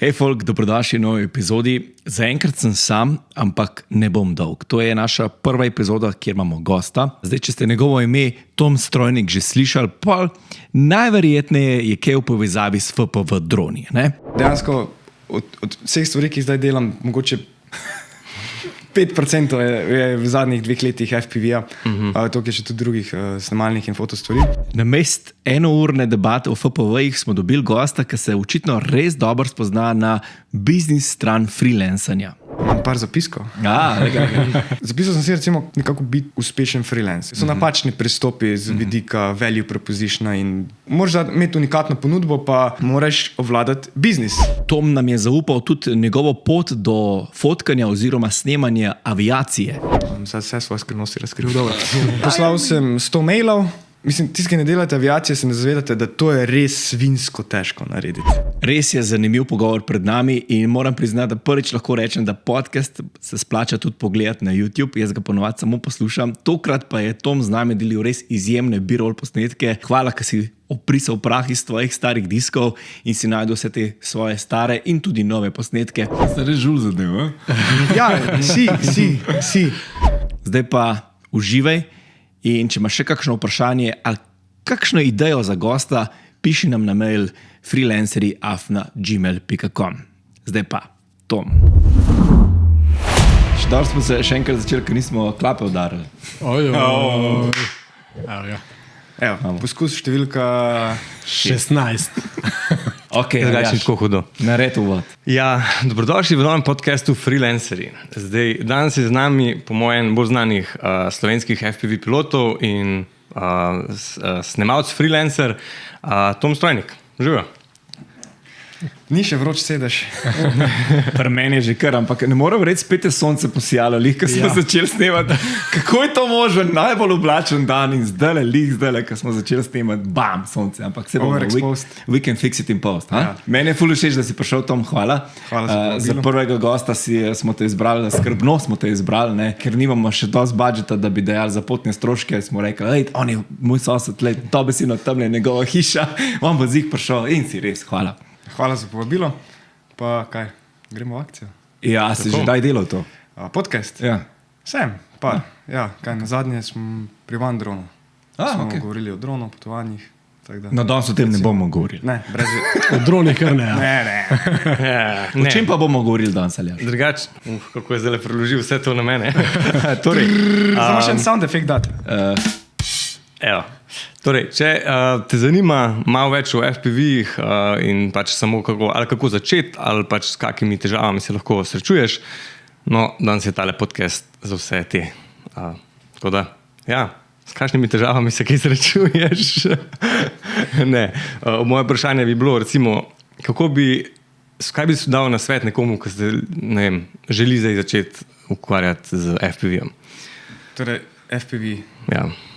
Hej folk, dobrodošli v novi epizodi. Zaenkrat sem sam, ampak ne bom dolg. To je naša prva epizoda, kjer imamo gosta. Zdaj, če ste njegovo ime Tom Strojnik že slišali, pa najverjetneje je kaj v povezavi s FPV droni, ne? Dejansko od vseh stvari, ki zdaj delam, mogoče 5% je v zadnjih 2 letih FPV-ja, to je še tudi drugih snemalnih in fotostvari. Namest enourne debate o FPV-jih smo dobili gosta, ki se očitno res dobro spozna na biznis stran freelancanja. Imam par zapiskov. Zapisal sem si recimo nekako biti uspešen freelance. So napačni pristopi z vidika value propositiona in moraš imeti unikatno ponudbo, pa moraš obvladati biznis. Tom nam je zaupal tudi njegovo pot do fotkanja oziroma snemanja aviacije. Vse svoje skrivnosti razkril. Dobro. Poslal sem 100 mailov. Mislim, tisti, ki ne delate aviacije, se ne zavedate, da to je res svinjsko težko narediti. Res je zanimiv pogovor pred nami in moram priznati, da prvič lahko rečem, da podcast se splača tudi pogledati na YouTube. Jaz ga ponovadi samo poslušam. Tokrat pa je Tom z nami delil res izjemne B-roll posnetke. Hvala, ker si oprisal prah iz tvojih starih diskov in si najdel vse te svoje stare in tudi nove posnetke. Ste res žul zadev, Ja, si. Zdaj pa uživaj. In če imaš še kakšno vprašanje ali kakšno idejo za gosta, piši nam na mail freelanceri@gmail.com. Zdaj pa, Tom. Še dobro smo se še enkrat začeli, ker nismo klape udarili. Evo, poskus številka 16. Okay, Drugače tako hudo. Nared uvod. Ja, dobrodošli v novem podcastu Freelanceri. Zdaj, danes je z nami, po mojem, bolj znanih slovenskih FPV pilotov in snemalc freelancer Tom Strojnik. Živijo. Ni še vroč sedež. Pri meni je že kar, ampak ne moram reči, spet je sonce posijalo, ko smo začeli snemati. Kako je to možno? Najbolj oblačen dan in zdaj, ko smo začeli snemati, bam, sonce. Ampak se bomo, we can fix it in post. Ja. Meni je ful všeč, da si prišel, Tom, hvala. Za prvega gosta smo te izbrali, skrbno smo te izbrali, ne? Ker nimamo še dosti budžeta, da bi dajali za potne stroške. Smo rekli, on je moj sosed, to bi si tam je njegova hiša, on bo zih prišel in si res, hvala. Hvala za povabilo. Pa kaj, gremo v akcijo? Ja, si že daj delal to? Podcast? Ja. Sem, pa. Ja, kaj, na zadnje smo pri dronu. Smo govorili o dronu, potovanjih. No, danes o tem ne bomo govorili. Ne, brez... O dronih kar ne. Ne. O čem pa bomo govorili danes, Aljaž? Drugače, kako je zdaj preložil vse to na mene. Torej, samo še en sound effect dati. Evo. Torej, če te zanima malo več o FPV-jih in pač samo kako začeti ali pač s kakimi težavami se lahko srečuješ, no, danes je tale podcast za vse te. Tako da, ja, s kakšnimi težavami se kaj srečuješ? Ne, moje vprašanje bi bilo, recimo, kaj bi dal na svet nekomu, ki se, ne vem, želi zdaj začeti ukvarjati z FPV-jem? Torej, FPV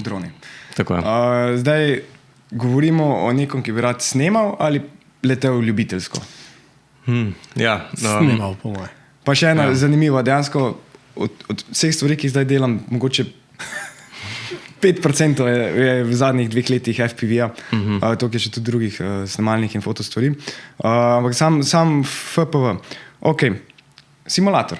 droni. Tako je. Zdaj govorimo o nekom, ki bi rad snemal ali letel ljubiteljsko? Snemal, po moje. Pa še ena zanimiva, dejansko od vseh stvari, ki zdaj delam, mogoče 5% je v zadnjih 2 letih FPV-ja, to je še tudi drugih snemalnih in fotostvari. Ampak sam FPV. Ok, simulator.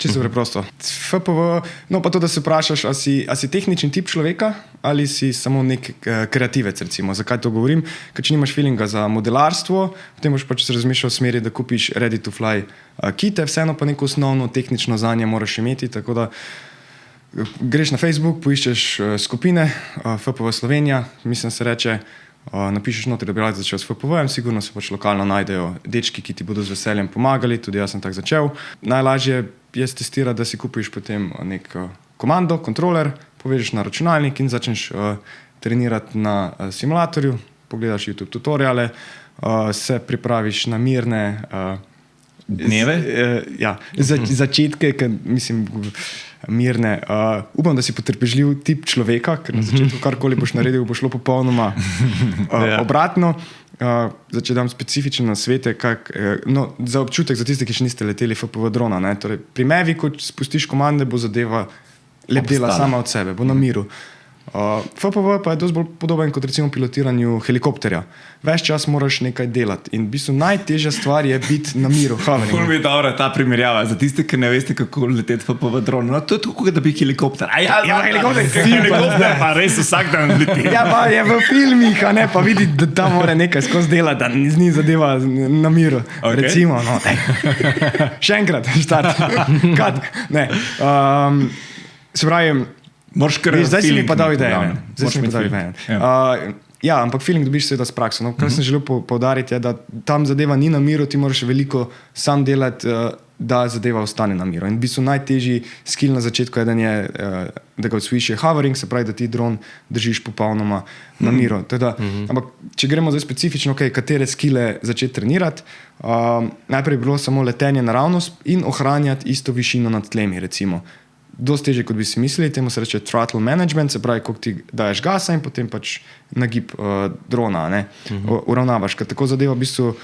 Čisto preprosto. FPV, no pa to, da se vprašaš, a si tehničen tip človeka ali si samo nek kreativec, recimo. Zakaj to govorim? Ker če nimaš feelinga za modelarstvo, potem boš pač razmišljal v smeri, da kupiš ready to fly kite, vseeno pa neko osnovno tehnično znanje moraš imeti, tako da greš na Facebook, poiščeš skupine FPV Slovenija, mislim se reče, napišeš notri, da bi rad začel s FPV-jem, sigurno se pač lokalno najdejo dečki, ki ti bodo z veseljem pomagali, tudi jaz sem tak začel. Najlažje je testirati, da si kupiš potem nek komando, kontroler, povežeš na računalnik in začneš trenirati na simulatorju, pogledaš YouTube tutoriale, se pripraviš na mirne dneve? Začetke, mislim, mirne. Upam, da si potrpežljiv tip človeka, ker na začetku karkoli boš naredil, bo šlo popolnoma obratno. Če dam specifične nasvete, za občutek za tiste, ki še niste leteli FPV drona. Torej, pri Mavicu, ko spustiš komande, bo zadeva lebdela sama od sebe, bo na miru. FPV pa je dosti bolj podoben kot recimo pilotiranju helikopterja. Ves čas moraš nekaj delati in v bistvu najtežja stvar je biti na miru. Ful mi je dobra ta primerjava. Za tiste, ki ne veste, kako leteti FPV dron. No, to je tako, da bi helikopter. Helikopter pa res vsak dan leti. Ja, pa je v filmih, a ne, pa vidi, da tam mora nekaj skozi delati, da z njim zadeva na miru. Okay. Recimo, no, še enkrat, štart. Kat. Ne. Se pravi, zdaj si mi pa dal ideje. Ja, ampak feeling dobiš seveda s prakso. No, kar sem želel poudariti je, da tam zadeva ni na miru, ti moraš veliko sam delati, da zadeva ostane na miru. In v bistvu najtežji skill na začetku eden je, da ga odsvojiš je hovering, se pravi, da ti dron držiš popolnoma na miru. Teda, ampak če gremo zdaj specifično, katere skille začeti trenirati, najprej je bilo samo letenje naravnost in ohranjati isto višino nad tlemi, recimo. Dosti težje, kot bi si mislili, temu se reče throttle management, se pravi, koliko ti daješ gasa in potem pač nagib drona, uravnavaš. Ker tako zadeva v bistvu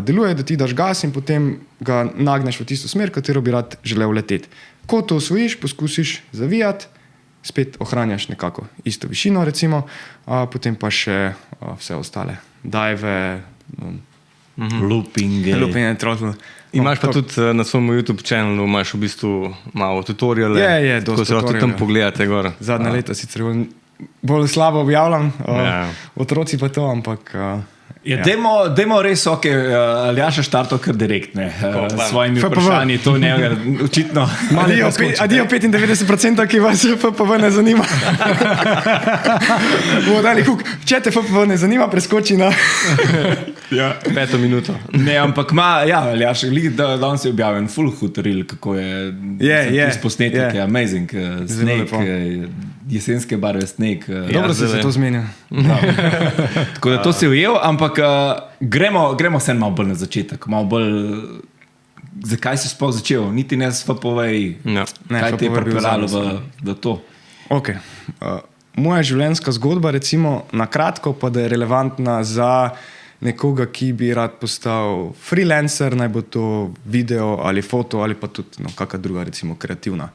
deluje, da ti daš gas in potem ga nagneš v tisto smer, katero bi rad želel leteti. Ko to osvojiš, poskusiš zavijati, spet ohranjaš nekako isto višino, recimo, potem pa še vse ostale. Dive, looping, throttle. Imaš pa tudi na svojem YouTube kanalu, imaš v bistvu malo tutoriale. Je, tako se lahko tudi tam pogledate gor. Zadnja leta sicer bolj slabo objavljam, otroci pa to, ampak... Ja, dajmo res, Aljaša štartov kar direktne s svojimi vprašanji, to ne očitno. Adijo 95%, ki vas FPV ne zanima. Če te FPV ne zanima, preskoči na 5 minuto. Ne, ampak Aljaš, danes je objavljen full hud reel, kako je posnetek, je amazing, snake, jesenske barve snake. Dobro si se to zmenil. Tako da to si ujel, ampak gremo se malo bolj na začetek, malo bolj, zakaj si sploh začel, niti ne s FPV-ji, kaj te je pripeljalo v to? Ok, moja življenjska zgodba, recimo na kratko, pa da je relevantna za nekoga, ki bi rad postal freelancer, naj bo to video ali foto ali pa tudi kakšna druga, recimo kreativna.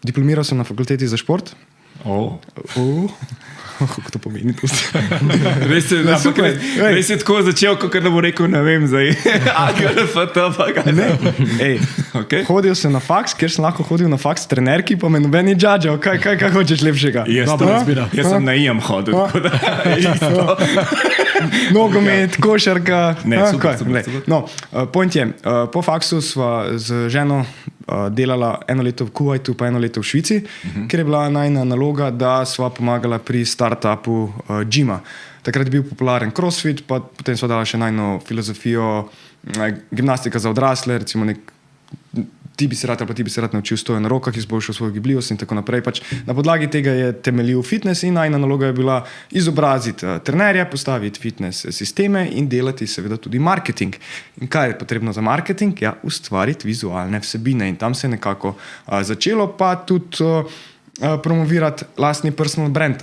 Diplomiral sem na fakulteti za šport. Kako to pomeni? Res je tako začel, kot da bo rekel, ne vem, zdaj. AGLFT, pa kaj ne. Hodil sem na faks, kjer sem lahko hodil na faks trenerki, pa me noben ni džadžal. Kaj hočeš lepšega? Jaz sem na IM hodil, tako da isto. Nogomet, košarka. Super. No, point je, po faksu sva z ženo delala 1 leto v Kuvajtu, pa 1 leto v Švici, kjer je bila najna naloga, da sva pomagala pri startupu Gyma. Takrat je bil popularen CrossFit, pa potem sva dala še najno filozofijo gimnastika za odrasle, recimo ti bi se rad naučil stoja na rokah, izboljšal svojo gibljivost in tako naprej. Pač na podlagi tega je temeljil fitness in najna naloga je bila izobraziti trenerja, postaviti fitness sisteme in delati seveda tudi marketing. In kaj je potrebno za marketing? Ja, ustvariti vizualne vsebine in tam se je nekako začelo, pa tudi promovirati lastni personal brand,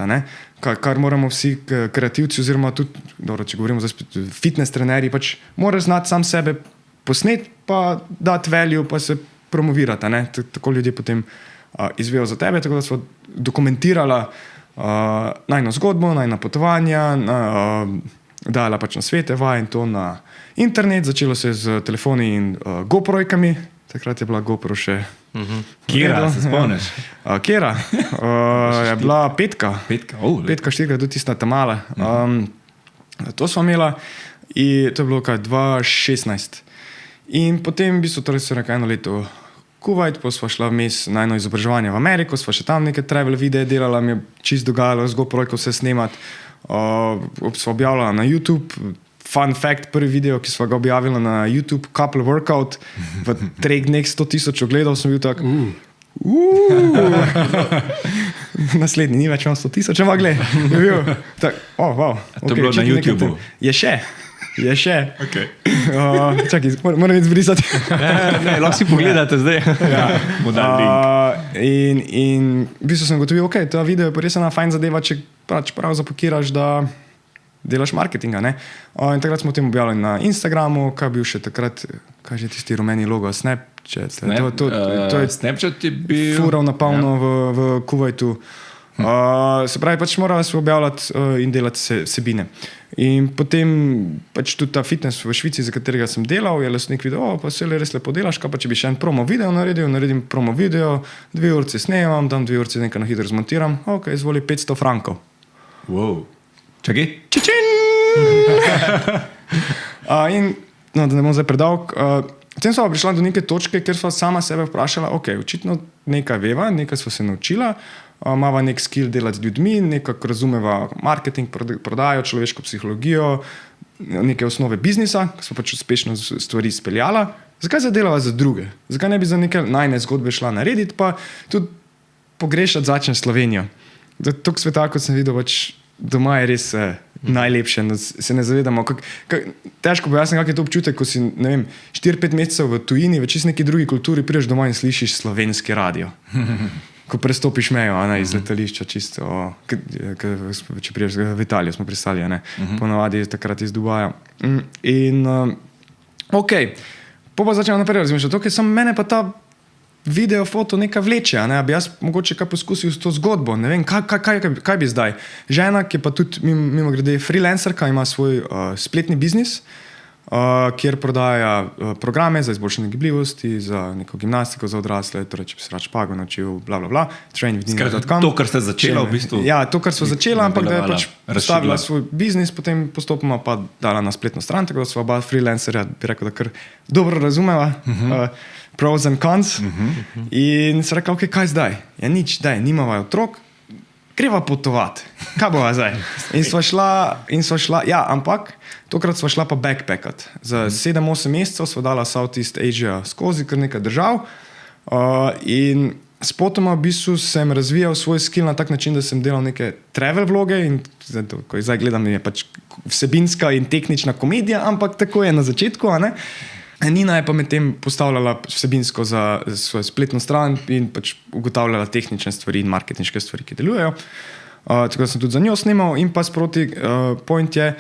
kar moramo vsi kreativci oziroma tudi, dobro, če govorimo za fitness trenerji, pač moraš znati sam sebe posneti, pa dati value, pa se promovirati, tako ljudje potem izvejo za tebe, tako da smo dokumentirala najno zgodbo, najna potovanja, dala pač na svete, vaj in to na internet, začelo se z telefoni in GoPro-jkami, takrat je bila GoPro še... Kjera, se spomniš? Kjera, je bila petka, 4, tudi tista ta mala. To smo imela in to je bilo 2016. In potem v bistvu torej so nekaj 1 leto Kuvajt, pa sva šla vmes na eno izobraževanje v Ameriko, sva še tam nekaj travel videe delala, mi je čisto dogajalo z GoPro-jko vse snemati, sva objavljala na YouTube. Fun fact, prvi video, ki sva ga objavila na YouTube, couple workout, v 3 dneh 100,000 ogledov, sem bil tak, naslednji ni več 100,000, ampak gled, je bil tak, wow. To je bilo na YouTubeu? Je še. Okay. Čakaj, moram izbrisati. Ne, lahko si pogledate zdaj. In v bistvu sem gotovil, ta video je pa res ena fajn zadeva, če prav zapakiraš, da delaš marketinga. In takrat smo o tem objavljali na Instagramu, kaj bil še takrat, kaj je tisti rumeni logo, Snapchat. To je Snapchat je bil... fural napolno v Kuvajtu. Se pravi, pač morala se objavljati in delati vsebine. In potem pač tudi ta fitness v Švici, za katerega sem delal, je lastnik videl, pa se res lepo delaš, kaj pa če bi še en promo video naredim promo video, 2 urce snemam, dam 2 urce nekaj na hitro zmontiram, ok, izvoli 500 frankov. Wow. Čakaj? In no, da ne bom zdaj predal, potem smo prišla do neke točke, kjer sva sama sebe vprašala, ok, očitno nekaj veva, nekaj sva se naučila, imava nek skill delati z ljudmi, nekako razumeva marketing, prodajo, človeško psihologijo, neke osnove biznisa, ki smo pač uspešno stvari speljala. Zakaj zadelava za druge? Zakaj ne bi za neke najne zgodbe šla narediti, pa tudi pogrešati začne Slovenijo? Tok sveta, kot sem videl, pač doma je res najlepše, se ne zavedamo. Težko pojasnim, kak je to občutek, ko si, ne vem, 4-5 mesecev v tujini, v čisto neki drugi kulturi, prideš domov in slišiš slovenski radio. Ko prestopiš mejo, iz letališča čisto, če priješ v Italijo, smo pristali, ponavadi takrat iz Dubaja. In, ok, pa začela naprej razmišljati, ok, samo mene pa ta video, foto nekaj vleče, bi jaz mogoče kaj poskusil s to zgodbo, ne vem, kaj bi zdaj. Žena, ki je pa tudi mimo grede freelancerka, ima svoj spletni biznis, kjer prodaja programe za izboljšanje gibljivosti, za neko gimnastiko za odrasle, torej če bi se rad špago naučil, blablabla, trainwithdina.com. To, kar ste začela v bistvu. Ja, to, kar so začela, ampak da je pač postavila svoj biznis, potem postopoma pa dala na spletno stran, tako da sva oba freelancerja, bi rekel, da kar dobro razumeva, pros and cons. In se rekla, ok, kaj zdaj? Ja, nič, nimava otrok, greva potovati. Kaj bova zdaj? In sva šla, ja, ampak tokrat sva šla pa backpackat. Za 7-8 mesecev sva dala Southeast Asia skozi kar nekaj držav in spotoma v bistvu sem razvijal svoj skill na tak način, da sem delal neke travel vloge in ko zdaj gledam, je pač vsebinska in tehnična komedija, ampak tako je na začetku, Nina je pa med tem postavljala vsebinsko za svojo spletno stran in pač ugotavljala tehnične stvari in marketinške stvari, ki delujejo. Tako da sem tudi za njo snimal in pa sproti point je,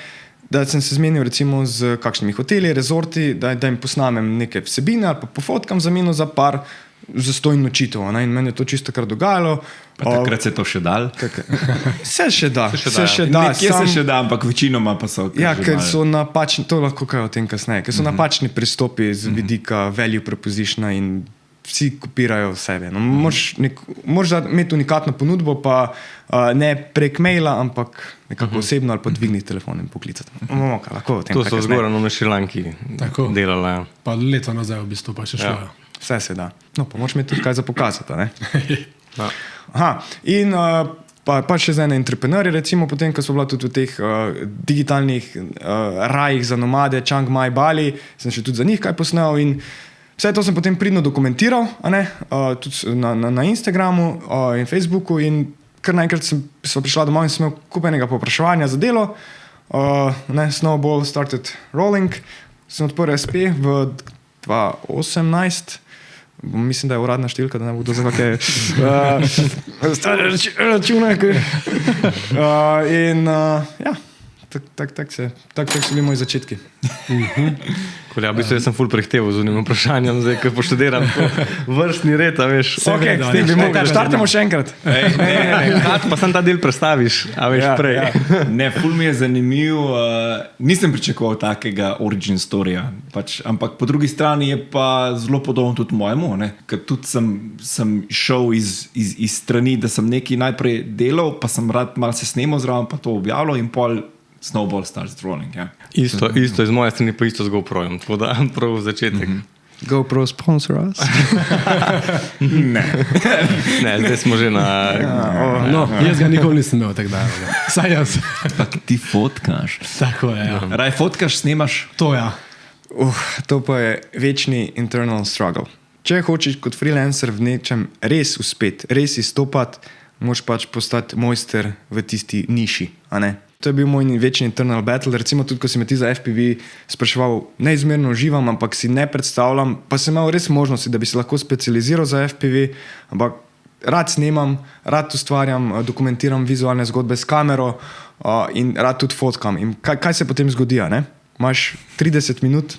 da sem se zmenil recimo z kakšnimi hoteli, rezorti, da jim posnamem neke vsebine ali pa pofotkam zameno za par zastojn nočitev. In meni je to čisto kar dogajalo. Pa takrat se to še dal? Se še da. Nekje se še da, ampak večinoma pa so. Ja, ker so napačni, to lahko kaj o tem kasneje, ker so napačni pristopi z vidika value propositiona in vsi kopirajo sebe. Moraš imeti unikatno ponudbo, pa ne prek maila, ampak nekako osebno ali pa dvigniti telefon in poklicati. To so zgoraj na Šrilanki delala. Pa leto nazaj v bistvu pa še šlo. Vse se da. No, pa moraš imeti tudi kaj za pokazati, in pa še za ene entrepreneurje, recimo potem, ko smo bila tudi v teh digitalnih rajih za nomade, Chiang Mai, Bali, sem še tudi za njih kaj posnel in vse to sem potem pridno dokumentiral, tudi na Instagramu in Facebooku in kar naenkrat sva prišla domov in sem imel kupenega povpraševanja za delo, snowball started rolling, sem odprl SP v 2018, mislim, da je uradna številka, da ne bo kdo za kakšne stare račune. In ja, tako so bili moji začetki. V bistvu sem ful prehteval z unim vprašanjem, zdaj, ko poštudiram vrstni red, veš. Ok, s tem bi mogli, štartamo še enkrat. Pa sem ta del predstaviš, veš, prej. Ne, ful mi je zanimiv, nisem pričakoval takega origin storija, ampak po drugi strani je pa zelo podobno tudi mojemu, ker tudi sem šel iz strani, da sem nekaj najprej delal, pa sem rad malo se snemal zraven, pa to objavljal in pol snowball starts rolling, ja. Isto iz moje strani, pa isto z GoPro-jem, tako da prav začetek. GoPro sponsor us? Ne, zdaj smo že na... No, jaz ga nikoli nisem imel, tako da. Saj jaz. Pa ti fotkaš. Tako je, ja. Raj fotkaš, snemaš? To ja. To pa je večni internal struggle. Če hočeš kot freelancer v nečem res uspeti, res izstopati, moraš pač postati mojster v tisti niši, To je bil moj večni internal battle, recimo tudi, ko si me ti za FPV spraševal, neizmerno uživam, ampak si ne predstavljam, pa sem imel res možnosti, da bi se lahko specializiral za FPV, ampak rad snemam, rad ustvarjam, dokumentiram vizualne zgodbe s kamero in rad tudi fotkam. In kaj se potem zgodi, Imaš 30 minut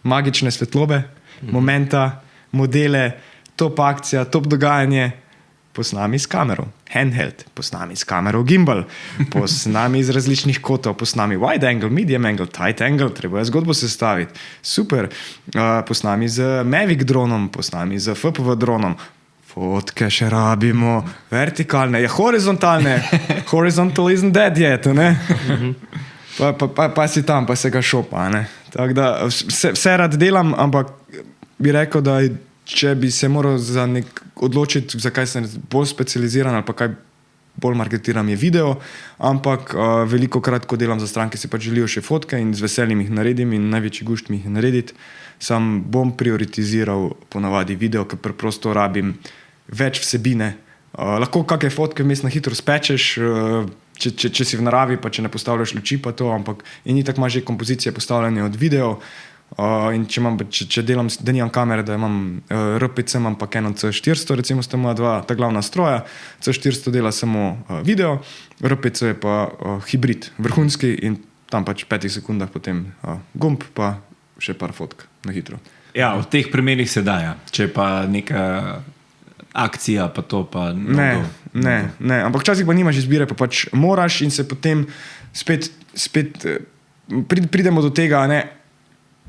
magične svetlobe, momenta, modele, top akcija, top dogajanje, posnami s kamero. handheld, posnami s kamero gimbal, posnami iz različnih kotov, posnami wide angle, medium angle, tight angle, treba je zgodbo sestaviti. Super. Posnami z Mavic dronom, posnami z FPV dronom. Fotke še rabimo, vertikalne, horizontalne. Horizontal isn't dead yet, ne? Pa si tam, pa se ga šopa, ne? Tako da vse rad delam, ampak bi rekel, da če bi se moral odločiti, zakaj sem bolj specializiran ali pa kaj bolj marketiram, je video, ampak veliko krat, ko delam za stranke, si pač želijo še fotke in z veseljem jih naredim in največji gušt mi jih narediti. Sam bom prioritiziral ponavadi video, ker preprosto rabim več vsebine. Lahko kakšne fotke vmes na hitro spečeš, če si v naravi, pa če ne postavljaš luči pa to, ampak in itak imaš že kompozicije postavljene od video. In če delam, da nimam kamere, da imam RPC, imam pa Canon C400, recimo sta moja dva ta glavna stroja. C400 dela samo video, RPC je pa hibrid, vrhunski in tam pač v 5 sekundah potem gumb pa še par fotk na hitro. Ja, v teh primerih se daja. Če pa neka akcija, pa to pa... Ne, ampak včasih pa nimaš izbire, pa pač moraš in se potem spet pridemo do tega, ne,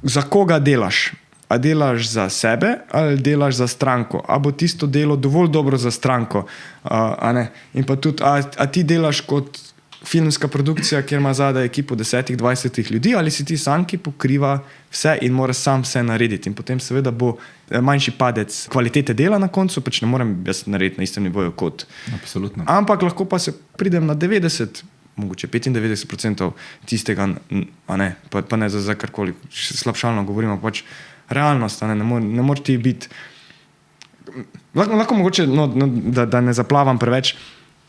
za koga delaš? A delaš za sebe ali delaš za stranko? A bo tisto delo dovolj dobro za stranko? A ne? In pa tudi, a ti delaš kot filmska produkcija, kjer ima zadaj ekipo 10-20 ljudi, ali si ti sam, ki pokriva vse in mora sam vse narediti. In potem seveda bo manjši padec kvalitete dela na koncu, pač ne morem jaz narediti na istem nivoju kot. Absolutno. Ampak lahko pa se pridem na 90%, mogoče 95% tistega, a ne, pa ne za karkoli slabšalno govorimo, pač realnost, a ne moreš ti biti, lahko mogoče, da ne zaplavam preveč,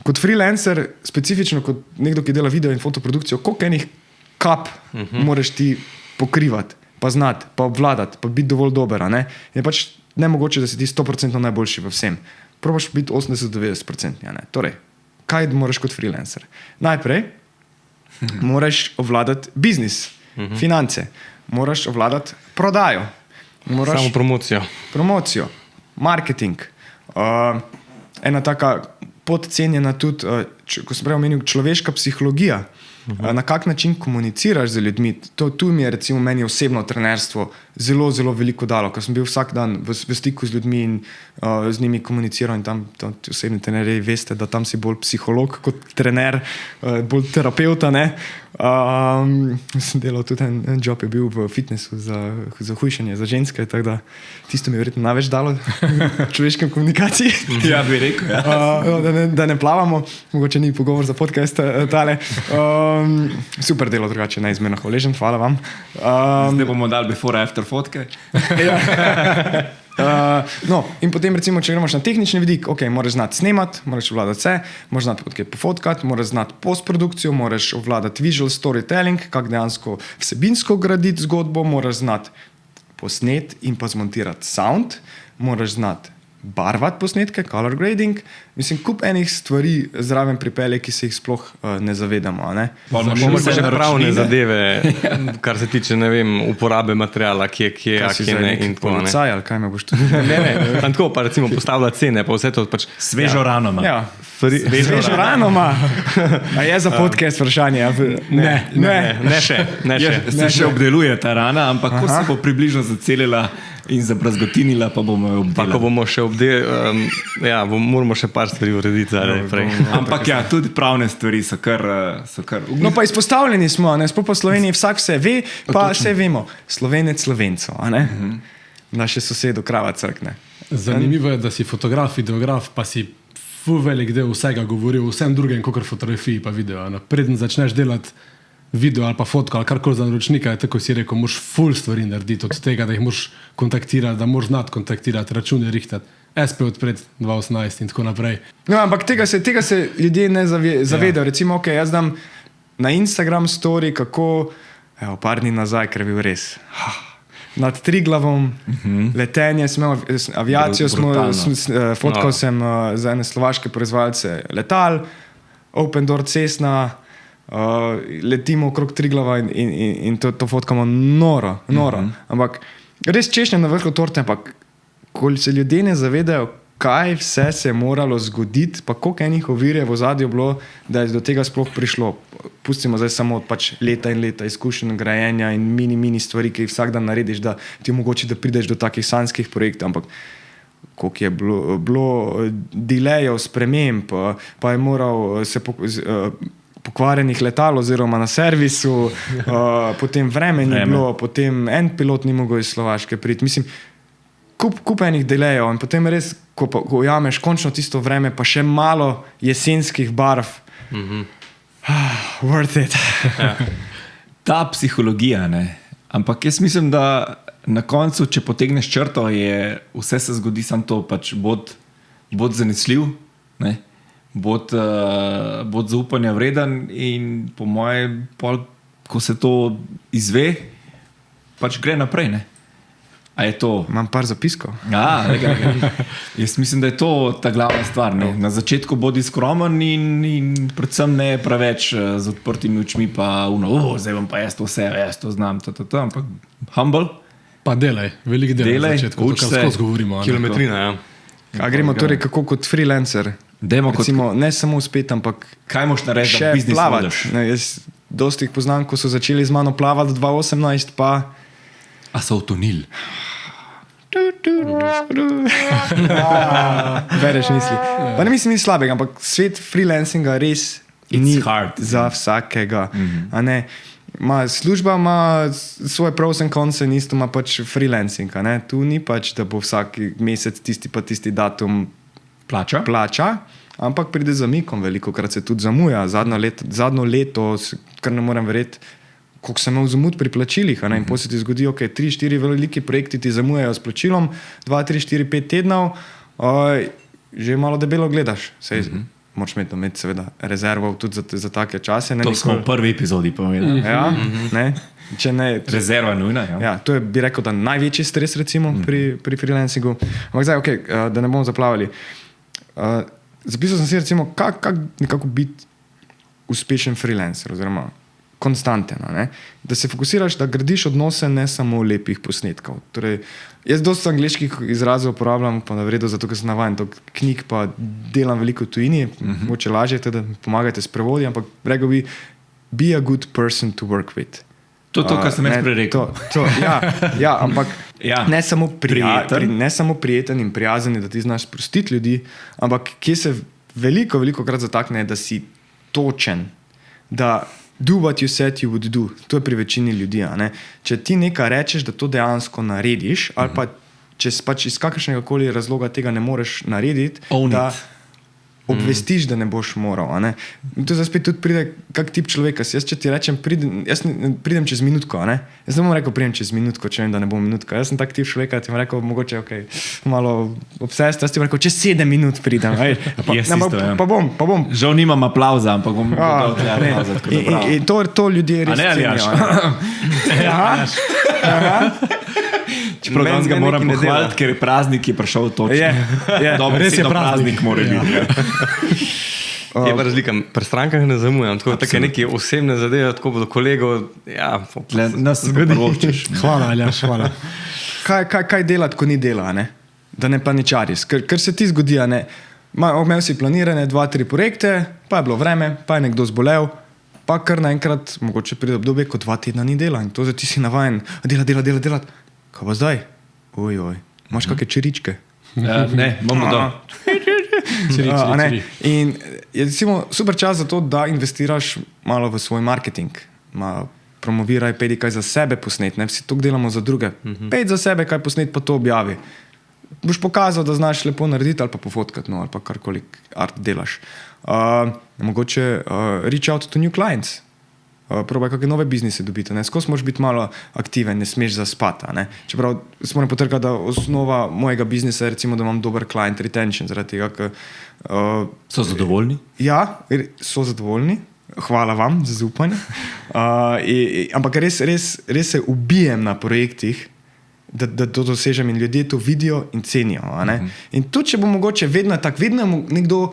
kot freelancer, specifično kot nekdo, ki dela video in fotoprodukcijo, koliko enih kap moraš ti pokrivati, pa znati, pa obvladati, pa biti dovolj dober, a ne, je pač nemogoče, da si ti 100% najboljši v vsem, probaš biti 80-90%, a ne, torej, kaj moraš kot freelancer? Najprej moraš obvladati biznis, finance, moraš obvladati prodajo, samo promocijo, marketing, ena taka podcenjena tudi, ko sem prej omenil, človeška psihologija, na kak način komuniciraš z ljudmi. Tu mi je recimo meni osebno trenerstvo zelo, zelo veliko dalo, ker sem bil vsak dan v stiku z ljudmi in z njimi komuniciral in tam osebni trenerji veste, da tam si bolj psiholog kot trener, bolj terapeuta, ne. Sem delal tudi en job, je bil v fitnessu za hujšanje, za ženske, tako da tisto mi je verjetno največ dalo v človeškem komunikaciji. Ja, bi rekel, ja. Da ne plavamo, mogoče ni pogovor za podcast tale. Super delo drugače, neizmerno hvaležen, hvala vam. Zdaj bomo dali before after fotke. In potem recimo, če gremo na tehnični vidik, ok, moraš znati snemati, moraš obvladati vse, moraš znati podkaj pofotkati, moraš znati postprodukcijo, moraš obvladati visual storytelling, kako dejansko vsebinsko graditi zgodbo, moraš znati posnet in pa zmontirati sound, moraš znati barvati posnetke, color grading, mislim, kup enih stvari zraven pripelje, ki se jih sploh ne zavedamo, a ne? Bomo pa že pravne zadeve, kar se tiče, ne vem, uporabe materijala, kje, ne, in tako, ne. Policaj, ali kaj me boš tudi? Ne, tako pa recimo postavlja cene, pa vse to pač... Svežo ranoma. Ja, svežo ranoma. A je za podcast vprašanje? Ne še. Se še obdeluje ta rana, ampak ko se bo približno zacelila in zabrazgotinila, pa bomo jo obdelali. Pa ko bomo še moramo še par stvari urediti. Ampak ja, tudi pravne stvari so kar... No pa izpostavljeni smo, ne, sploh po Sloveniji vsak vse ve, pa vse vemo. Slovenec Slovenco, a ne? Naše sosedo krava crkne. Zanimivo je, da si fotograf, videograf, pa si ful velik del vsega govoril, vsem drugem, kakor fotografiji pa video. Preden začneš delati video ali pa fotko ali karkoli za naročnika, tako si rekel, moraš ful stvari narediti od tega, da jih moraš kontaktirati, da moraš znati kontaktirati, račune rihtati, SP odpred 2018 in tako naprej. No, ampak tega se ljudje ne zavedajo. Recimo, ok, jaz dam na Instagram story, kako, par dni nazaj, ker je bil res... Nad Triglavom, letenje, aviacijo fotkal sem za ene slovaške proizvajalce letal, Open Door Cessna, letimo okrog Triglava in to fotkamo noro. Ampak res češnja na vrhu torte, ampak ko se ljudje ne zavedajo, kaj vse se je moralo zgoditi, pa koliko enih ovir je v ozadju bilo, da je do tega sploh prišlo. Pustimo zdaj samo pač leta in leta izkušenj grajenja in mini stvari, ki jih vsak dan narediš, da ti omogoči, da prideš do takih sanjskih projektov, ampak koliko je bilo delayev, sprememb, pa je moral se pokvarjenih letal oziroma na servisu, potem vreme ni bilo, potem en pilot ni mogel iz Slovaške priti. Mislim, kup enih delayev in potem res, ko ujameš končno tisto vreme, pa še malo jesenskih barv. Worth it. Ta psihologija, ne. Ampak jaz mislim, da na koncu, če potegneš črto, vse se zgodi samo to, pač bod zanesljiv, ne. Bod zaupanja vreden in po moje, ko se to izve, pač gre naprej, ne. A je to? Imam par zapiskov. Jaz mislim, da je to ta glavna stvar. Ne? Na začetku bodi skromen in predvsem ne preveč z odprtimi očmi, pa zdaj bom pa jaz to vse, jaz to znam, ampak humble. Pa delaj, veliko delaj na začetku, to kar skozi govorimo. Kilometrina, ja. A gremo torej kako kot freelancer? Recimo, ne samo uspet, ampak kaj moš narediti, da biznis vodiš? Jaz dosti jih poznam, ko so začeli z mano plavati 2018, pa a so utonili. Bereš misli. Pa ne mislim nič slabega, ampak svet freelancinga res ni za vsakega. A ne? Služba ima svoje pros and cons in isto ima pač freelancing. Tu ni pač, da bo vsak mesec tisti pa tisti datum plača, ampak pride zamikom, velikokrat se tudi zamuja. Zadnjo leto, kar ne morem verjeti, koliko sem imel zamud pri plačilih, in potem se ti zgodi, 3-4 veliki projekti ti zamujajo s plačilom, 2-3-4-5 tednov, že malo debelo gledaš. Moraš imeti seveda rezervo tudi za take čase. To smo v prvi epizodi povedali. Ja, ne. Rezerva nujna. Ja, to je, bi rekel, da največji stres recimo pri freelancingu. Ampak zdaj, da ne bomo zaplavali. Zapisal sem si recimo, kako nekako biti uspešen freelancer oziroma konstanten, da se fokusiraš, da gradiš odnose, ne samo lepih posnetkov. Torej, jaz dosta angleških izrazov uporabljam, pa na vredu, zato ker sem navajen to knjig, pa delam veliko v tujini, moče lažje, da pomagate s prevodi, ampak rekel bi, be a good person to work with. To, kar sem jaz prej rekel. Ja, ampak ne samo prijeten in prijazen, da ti znaš sprostiti ljudi, ampak kje se veliko krat zatakne, da si točen, da do what you said you would do. To je pri večini ljudi. Če ti nekaj rečeš, da to dejansko narediš, ali pa če pač iz kakršnega koli razloga tega ne moreš narediti, da obvestiš, da ne boš moral. In to zdaj spet tudi pride kak tip človeka. Jaz, če ti rečem, pridem čez minutko. Jaz ne bom rekel, pridem čez minutko, če vem, da ne bom minutka. Jaz sem tak tip človeka, da ti bom rekel, mogoče malo obsest, jaz ti bom rekel, čez 7 minut pridem. Pa bom. Žal nimam aplauza, ampak bom dal aplauza. In to ljudje res cenijo. Čeprav danes ga moram pohvaliti, ker je praznik, je prišel točno. Res je praznik. Mora biti. Je pa razlika, pri strankah ne zamujam, tako je neke osebne zadeve, tako bodo kolegov, nas zgodi. Hvala, Aljaš, hvala. Kaj delati, ko ni dela, da ne paničariš? Ker se ti zgodi, imel si planirane 2-3 projekte, pa je bilo vreme, pa je nekdo zbolel, pa kar naenkrat, mogoče pride obdobje, ko 2 tedna ni dela in to zdaj ti si navajen, delati. Kaj pa zdaj? Ojoj, imaš kakšne čiričke? Ne, bomo dol. In je recimo super čas za to, da investiraš malo v svoj marketing. Promoviraj, pejdi kaj za sebe posnet, vsi to delamo za druge. Pejdi za sebe kaj posnet, pa to objavi. Boš pokazal, da znaš lepo narediti ali pa pofotkati, ali pa karkoli art delaš. Mogoče reach out to new clients. Probaj kakšne nove biznise dobiti. Skozi moraš biti malo aktiven, ne smeš zaspati. Čeprav se moram potrkati, da osnova mojega biznisa je recimo, da imam dober client retention. Zaradi tega, so zadovoljni? Ja, so zadovoljni. Hvala vam za zaupanje. Ampak res se ubijem na projektih, da to dosežem in ljudje to vidijo in cenijo. In tudi, če bo mogoče vedno tako, vedno je nekdo,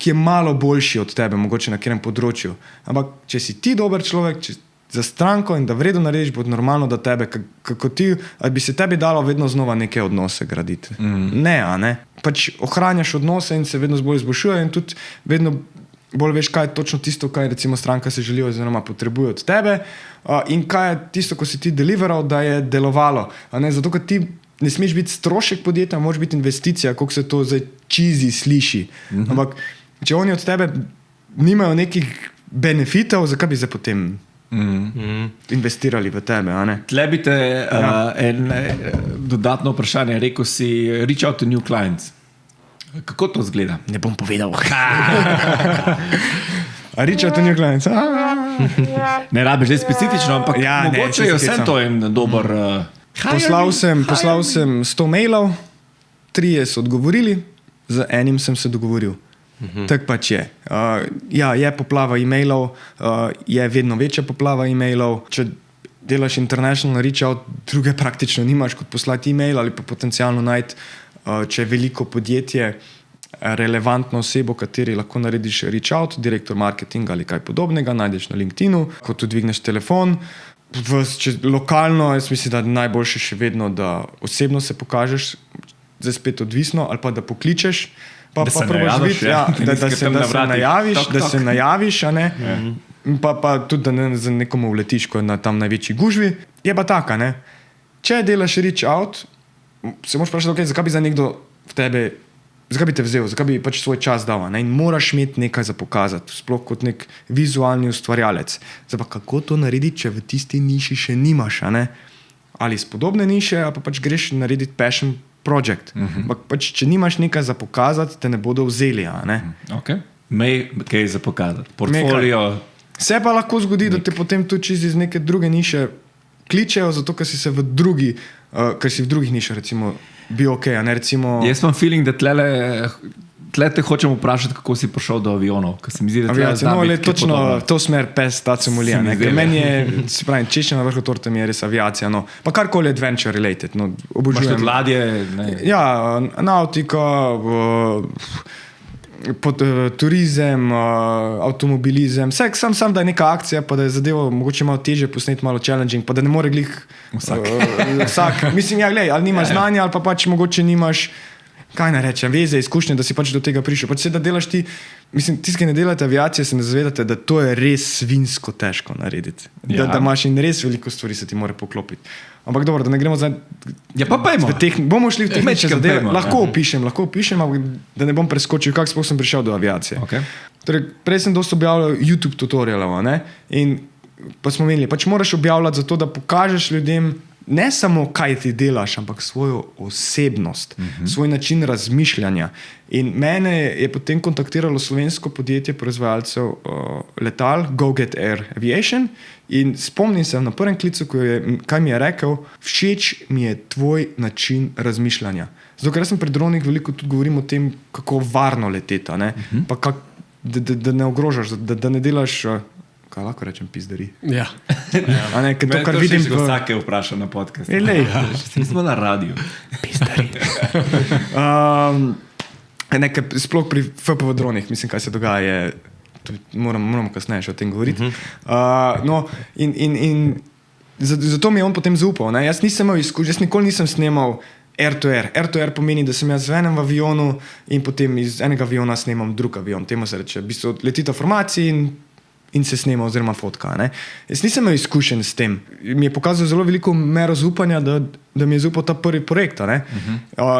ki je malo boljši od tebe, mogoče na katerem področju. Ampak, če si ti dober človek, če za stranko in da vredno narediš, bo normalno, da tebe, kako ti, ali bi se tebi dalo vedno znova neke odnose graditi. Ne. Pač ohranjaš odnose in se vedno bolj izboljšuje in tudi vedno bolj veš, kaj je točno tisto, kaj recimo stranka se želi oziroma potrebuje od tebe in kaj je tisto, ko si ti deliveral, da je delovalo. Zato, ker ti ne smeš biti strošek podjetja, moraš biti investicija, koliko se to zdaj cheesy sliši. Ampak, če oni od tebe nimajo nekih benefitov, zakaj bi se potem investirali v tebe? Tle bi te dodatno vprašanje, rekel si reach out to new clients. Kako to zgleda? Ne bom povedal. Reach out to new clients. Ne rabiš zdaj specifično, ampak mogoče je vse to en dober... Poslal sem 100 mailov, 3 so odgovorili, z enim sem se dogovoril. Tak pač je. Je poplava e-mailov, je vedno večja poplava e-mailov. Če delaš international reach out, druge praktično nimaš kot poslati e-mail ali pa potencialno najti, če je veliko podjetje, relevantno osebo, kateri lahko narediš reach out, direktor marketinga ali kaj podobnega, najdeš na LinkedInu, ko tu dvigneš telefon. Lokalno, jaz mislim, da najboljše še vedno, da osebno se pokažeš, zdaj spet odvisno, ali pa da pokličeš, pa probaš biti, da se najaviš, a ne? Pa tudi, da ne za nekomu uletiš, ko je na tam največji gužvi. Je pa taka, ne? Če delaš reach out, se moraš vprašati, okay, zakaj bi za nekdo v tebe, zakaj bi te vzel, zakaj bi pač svoj čas dal, ne? In moraš imeti nekaj za pokazati, sploh kot nek vizualni ustvarjalec. Zdaj pa kako to narediti, če v tisti niši še nimaš, a ne? Ali iz podobne niše, ali pa pač greš narediti passion project. Pač, če nimaš nekaj za pokazati, te ne bodo vzeli, a ne? Imej kaj za pokazati, portfolio. Se pa lahko zgodi, da te potem tudi iz neke druge niše kličejo, zato ker si se v drugih nišah recimo bil ok, a ne recimo... Jaz imam feeling, da tle te hočem vprašati, kako si prišel do avionov. Aviacija, točno to smer pes, ta cemolija. Meni je, se pravi, češče na vrhu torte mi je res aviacija. Pa karkoli adventure related. Obožujem. Imaš ladje? Ja, nautika, turizem, avtomobilizem, sam da je neka akcija, pa da je zadevo mogoče malo težje posneti, malo challenging, pa da ne more glih vsak. Mislim, glej, ali nimaš znanja, ali pa pač mogoče nimaš, kaj ne rečem, veze, izkušnje, da si pač do tega prišel. Pač se da delaš ti, mislim, tisti, ki ne delate aviacije, se ne zavedate, da to je res svinsko težko narediti. Da imaš in res veliko stvari se ti mora poklopiti. Ampak dobro, da ne gremo zdaj... Ja, pa pojmo. Bomo šli v tehnične zadeve. Lahko opišem, ampak da ne bom preskočil, kako sploh sem prišel do aviacije. Torej, prej sem dosti objavljal YouTube tutorialov, ne? In pa smo menili, pač moraš objavljati zato, da pokažeš ljudem ne samo, kaj ti delaš, ampak svojo osebnost, svoj način razmišljanja. In mene je potem kontaktiralo slovensko podjetje proizvajalcev letal, GoGet Air Aviation, in spomnim se na prvem klicu, kaj mi je rekel, všeč mi je tvoj način razmišljanja. Zato, ker sem pri dronih veliko tudi govorim o tem, kako varno leteta, ne? Pa da ne ogrožaš, da ne delaš... Kaj lahko rečem, pizdari? Ja. To, kar vidim, ko vsake vpraša na podcastu. Smo na radiju. Pizdari. Sploh pri FPV dronih, mislim, kaj se dogaja, moramo kasneje še o tem govoriti. Zato mi je on potem zaupal. Jaz nisem imel izkušnje, jaz nikoli nisem snemal air-to-air. Air-to-air pomeni, da sem jaz v enem avionu in potem iz enega aviona snemam drug avion. Temu se reče, v bistvu letita formaciji in se snema oziroma fotka. Ne? Jaz nisem imel izkušen s tem. Mi je pokazal zelo veliko mero zaupanja, da mi je zaupal ta prvi projekt.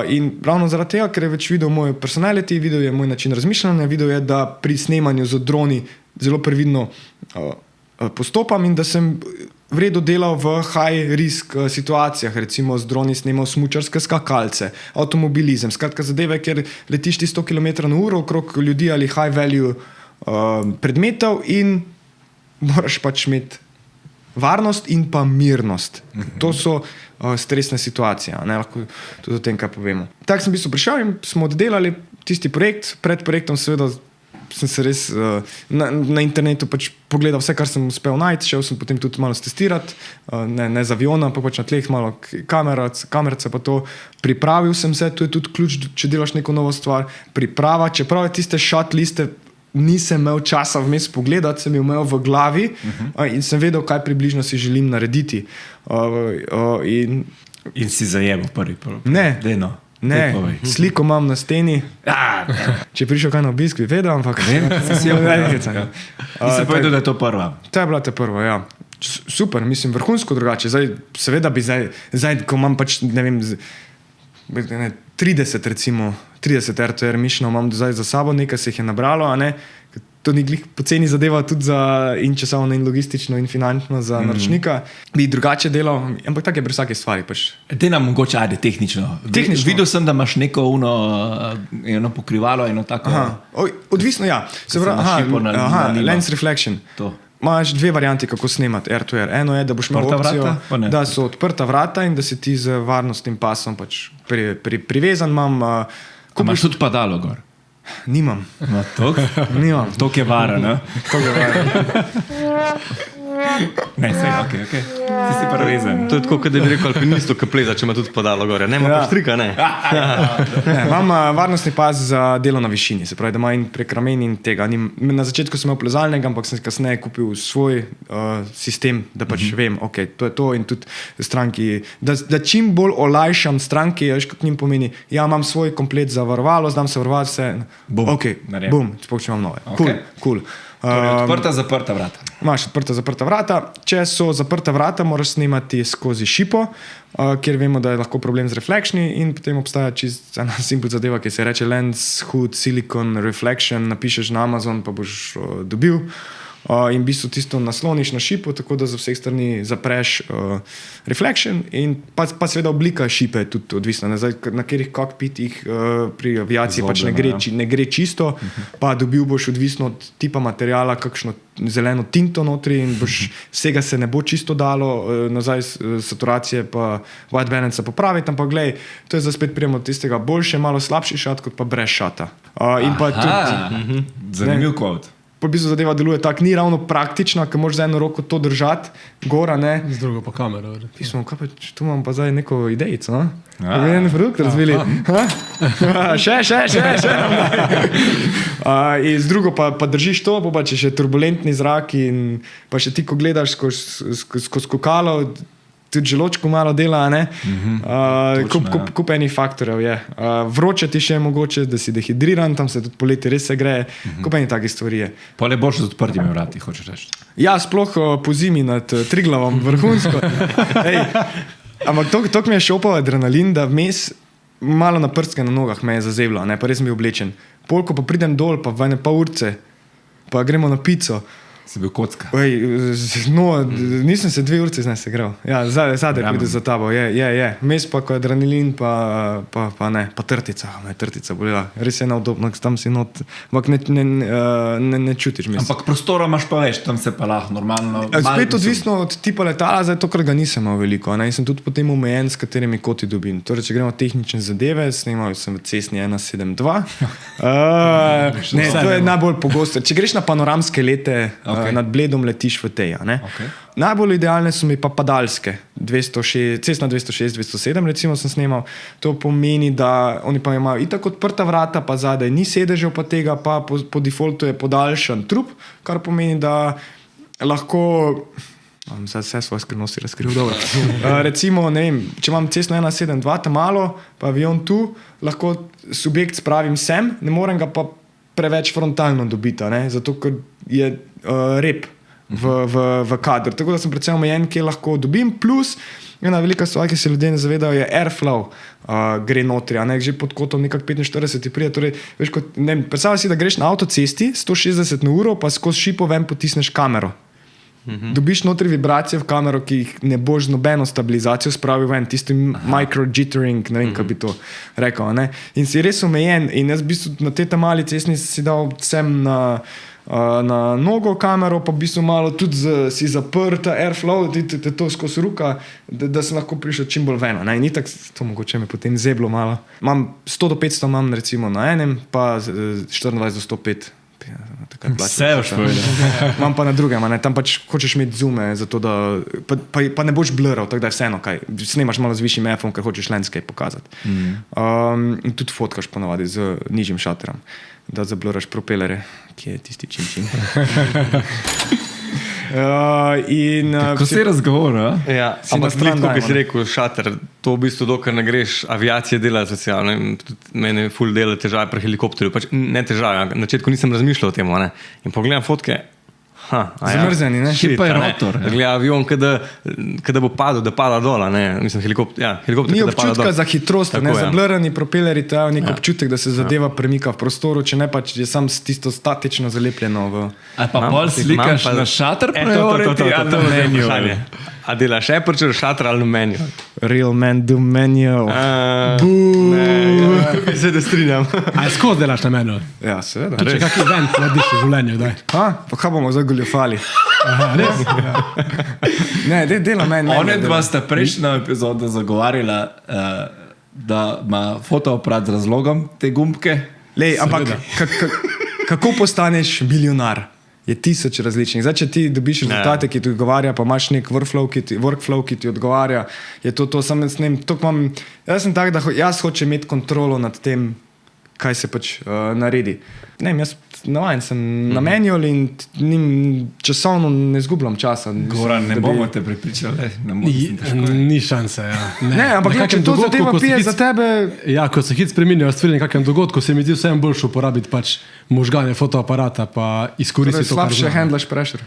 In ravno zaradi tega, ker je več videl moj personality, videl je moj način razmišljanja, videl je, da pri snemanju z droni zelo previdno postopam in da sem v redu delal v high risk situacijah, recimo z droni snemal smučarske skakalce, avtomobilizem, skratka zadeve, kjer letiš ti 100 km/h okrog ljudi ali high value predmetov in moraš pač imeti varnost in pa mirnost. To so stresne situacije, ne lahko tudi o tem, kaj povemo. Tako sem v bistvu prišel in smo oddelali tisti projekt. Pred projektom seveda sem se res na internetu pač pogledal vse, kar sem uspel najti, šel sem potem tudi malo testirati, ne z aviona, pa pač na tleh malo kamerce pa to. Pripravil sem se, to je tudi ključ, če delaš neko novo stvar. Priprava, čeprav je tiste shot liste nisem imel časa vmes pogledati, sem imel v glavi in sem vedel, kaj približno si želim narediti. In si zajel prvi. Ne. Dejno. Ne, sliko imam na steni. Če je prišel kaj na obisk, bi vedel, ampak vem, si jo vedel. Nisem povedal, da je to prva. To je bila ta prva, ja. Super, mislim, vrhunsko drugače. Seveda bi zdaj, ko imam pač, ne vem, 30 recimo, 30 RTR mišljenov imam zdaj za sabo, nekaj se jih je nabralo, a ne? To ni glih poceni zadeva tudi za in časovno, in logistično, in finančno za naročnika. Bi drugače delal, ampak tako je pri vsaki stvari. Te nam mogoče ajde tehnično. Videl sem, da imaš neko eno pokrivalo, eno tako... Odvisno, ja. Se pravi, lens reflection. To. Imaš dve varianti, kako snemati R2R. Eno je, da boš imel opcijo, da so odprta vrata in da si ti z varnostnim pasom pač privezan. Imaš tudi padalo gor. Nimam. Nimam. Tok je vara, ne? Tok je vara. Ne, sej, ok. Ti si prevezen. To je tako, da bi rekel alpinistu, ki pleza, če ima tudi padalo gore. Ne, ima pa štrika, ne. Imam varnostni pas za delo na višini, se pravi, da ima in prek ramen in tega. Na začetku sem imel plezalnega, ampak sem kasneje kupil svoj sistem, da pač vem, ok, to je to in tudi stranki, da čim bolj olajšam stranki, veš, kot njim pomeni, ja, imam svoj komplet za varovalo, znam se varovati vse, bum, sploh če imam nove. Cool. Odprta, zaprta vrata. Imaš odprta, zaprta vrata. Če so zaprta vrata, moraš snemati skozi šipo, kjer vemo, da je lahko problem z reflekšni in potem obstaja čisto ena simpel zadeva, ki se reče Lens Hood Silicon Reflection, napišeš na Amazon, pa boš dobil. In v bistvu tisto nasloniš na šipo, tako da z vseh strani zapreš reflection in pa seveda oblika šipe je tudi odvisna. Na katerih kokpitih pri aviaciji pač ne gre čisto, pa dobil boš odvisno od tipa materijala kakšno zeleno tinto notri in vsega se ne bo čisto dalo nazaj saturacije pa white balance popraviti, ampak glej, to je za spet prijemo od tistega boljše, malo slabši šat kot pa brez šata. In pa tudi, zanimiv kvot. Po bistvu zadeva deluje tako, ni ravno praktična, ker moraš za eno roko to držati, gora, ne. Z drugo pa kamero. Pismo, kaj pa, tu imam pa zdaj neko idejico, no? En produkt razvili. Še. In z drugo pa držiš to, pa če še turbulentni zrak in pa še ti, ko gledaš skozi skokalo, tudi želočko malo dela, ne? Kup enih faktorjev je. Vroče ti še je mogoče, da si dehidriran, tam se tudi poleti res se gre, kup enih takih stvari je. Pole boljše z odprtimi vrati, hočeš reči. Ja, sploh po zimi nad Triglavom, vrhunsko. Ampak to mi je šopal adrenalin, da vmes malo na prstke na nogah me je zazevlo, ne? Pa res sem bil oblečen. Polko pa pridem dol, pa v ene pa urce, pa gremo na pico. Si bil kocka. Nisem se 2 urce z nas igral. Ja, zadaj pride za tabo, je. Mes pa ko adrenalin, pa ne, pa trtica. Me je trtica bolela. Res je neudobno, tam si not, ampak ne čutiš misli. Ampak prostora imaš pa več, tam se pa lahko normalno... Spet odvisno od tipa letala, zdaj to, ker ga nisem imel veliko. In sem tudi potem omejen, s katerimi koti dobim. Torej, če gremo tehnične zadeve, snimal sem v cestni 1.7.2. Ne, to je najbolj pogosto. Če greš na panoramske lete, nad Bledom letiš v tej. Najbolj idealne so mi pa padalske. Cestna 206, 207 recimo sem snemal. To pomeni, da oni pa imajo itak odprta vrata, pa zadaj ni sedežev pa tega, pa po defaultu je podaljšan trup, kar pomeni, da lahko... Vse svoje skrivnosti razkril, dobro. Recimo, ne vem, če imam cestno 1.7.2, tam malo, pa avion tu, lahko subjekt spravim sem, ne morem ga pa preveč frontalno dobiti, zato ker je rep v kadru. Tako da sem predvsem omejen, kje lahko dobim, plus ena velika stvar, ki se ljudje ne zavedajo, je airflow gre notri, že pod kotom nekak 45 prije. Torej, veš, predstavljaj si, da greš na avtocesti 160 na uro, pa skozi šipo ven potisneš kamero. Dobiš notri vibracije v kamero, ki jih ne boš z nobeno stabilizacijo spravil ven, tisti micro-jittering, ne vem, kaj bi to rekel. In si res omejen in jaz v bistvu na tej mali cestni si dal sem na nogo kamero, pa v bistvu malo tudi si zaprt, airflow, ti to skozi ruka, da sem lahko prišel čim bolj ven. In itak, to mogoče me potem zeblo malo. Imam 100 do 500 imam recimo na enem, pa 24 do 105 Vse boš povedal. Imam pa na drugem, ne? Tam pač hočeš imeti zoome, zato da pa ne boš blurral, tako da je vseeno kaj. Snemaš malo z višjim F-om, ker hočeš landscape pokazati. In tudi fotkaš ponavadi z nižjim šaterom, da zabluraš propelere, ki je tisti čim. Ko se razgovor, Ja, ampak tako bi si rekel, šater, to v bistvu dokaj ne greš, aviacije dela socialno, meni ful dela težave pri helikopterju, pač ne težave, na začetku nisem razmišljal o tem, ne, in pogledam fotke, zamrzeni, ne? Šit pa je rotor. Gleda avion, kada bo padel, da pada dol, ne, mislim, helikopter, Ni kada pada občutka dol. za hitrost, Tako ne, je. zablurani propelerji dajo nek občutek, da se zadeva premika v prostoru, če ne pač je sam tisto statično zalepljeno v... A pa Imam- pol slikaš imam pa- na šater To, priority ali na to je menu? vprašanje. A delaš aperture, šater ali menu? Real man do menu. Tukaj se da strinjam. A je skozi delaš na menu? Ja, seveda. Če kak event narediš v življenju, daj. Pa kaj bomo zdaj goljufali? Aha, res? Ne, dela meni. One dva sta prejšnjo epizodo zagovarjala, da ima fotoaparat z razlogom te gumbke. Lej, ampak kako postaneš milijonar? Je 1000 različnih. Zdaj, če ti dobiš rezultate, ki ti odgovarja, pa imaš nek workflow, ki ti odgovarja, je to samo jaz ne vem, jaz sem tak, da jaz hočem imeti kontrolo nad tem, kaj se pač naredi. Ne vem, jaz navajen sem na manual in časovno ne zgubljam časa. Goran, ne da bi- bomo te prepričali. Ne morem, težko je. Ni šanse, ja. Ne, ampak Na če kakem to dogodku, zadeva ko se pije hit- za tebe, Ja, ko se hit spremenijo stvari na kakem dogodku, se mi zdi vsem boljše uporabiti pač možgane fotoaparata, pa izkoristiti to, kar slabše znam. handlaš pressure.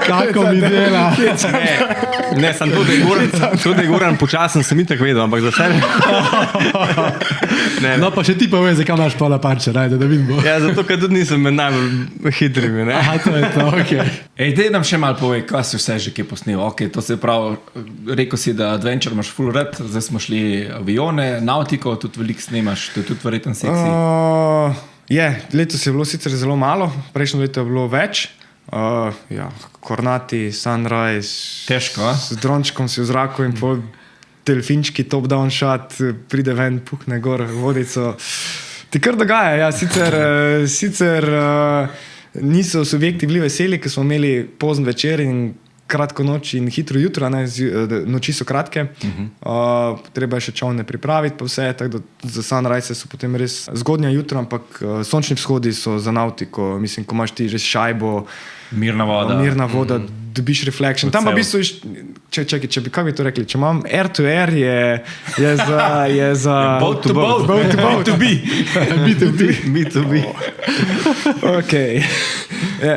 Kako mi dela. Ne, sem to, da je Goran počasen, sem itak vedel, ampak za sebe. Ne, No pa še ti povej, zakaj imaš pa laparče, rajde, da vidimo. Ja, zato, ker tudi nisem med najbolj hitrimi. Ne? Aha, to je to, okej. Ej, dej nam še malo povej, kaj si vse že kje posnel. Okay, to se pravi, rekel si, da adventure imaš full rad, zdaj smo šli avione, nautiko, tudi veliko snemaš, to je tudi verjetno seksi. Letos je bilo sicer zelo malo, prejšnjo leto je bilo več. Kornati, sunrise. Težko, a? S drončkom si v zraku in pol delfinčki top-down shot, pride ven, puhne gor vodico. Ti kar dogaja, ja, sicer niso subjekti bili veseli, ker smo imeli pozen večer in kratko noč in hitro jutro, ne, noči so kratke. Treba je še čovne pripraviti, pa vse, tako da za sunrise so potem res zgodnja jutra, ampak sončni vzhodi so za nautiko, mislim, ko imaš ti že šajbo, Mirna voda. dobiš reflection. Tam pa v bistvu, če bi, kaj bi to rekli, če imam air to air, je za Boat to boat. Boat to be. B2B. Okay.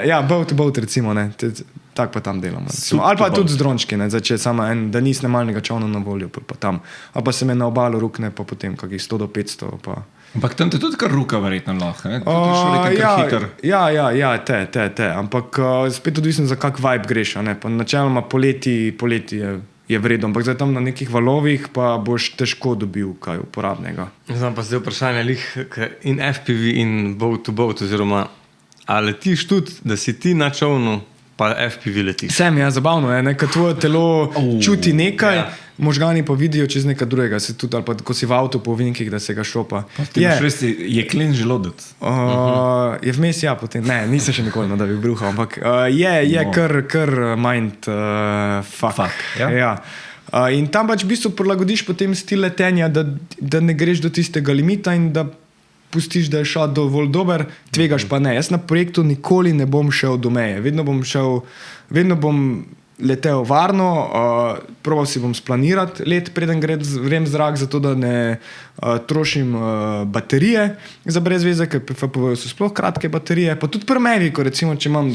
Ja, boat to boat recimo, ne. Tako pa tam delamo. Ali pa tudi z drončki, ne. Zdaj, če je samo da ni snemalnega čovna na voljo, pa tam. Ali pa se me na obalo rukne, pa potem kakih 100 do 500. Pa. Ampak tam te tudi kar ruka verjetno lahko, ne? Tudi šel nekaj kar hiter. Te. Ampak spet odvisno, za kak vibe greš. Ne? Pa načeloma poleti je vredno, ampak zdaj tam na nekih valovih pa boš težko dobil kaj uporabnega. Znam pa zdaj vprašanje, in FPV in boat to boat, oziroma a letiš tudi, da si ti na čovnu, pa FPV letiš. Sem, ja, zabavno je, ker tvoje telo čuti nekaj, možgani pa vidijo čez nekaj drugega, se tudi, ali pa ko si v avtu po ovinkih, da se ga šopa. Ti imaš res jeklen želodec. Je vmes, ja, potem, ne, nisem še nikoli, da bi bruhal, ampak je kar mind fuck. Ja. In tam pač v bistvu prilagodiš potem stil letenja, da ne greš do tistega limita in da pustiš, da je šat dovolj dober, tvegaš pa ne. Jaz na projektu nikoli ne bom šel do meje. Vedno bom letel varno, probal si bom splanirati let, preden grem zrak, zato da ne trošim baterije za brez veze, ker pri FPV so sploh kratke baterije, pa tudi pri meni, ko recimo, če imam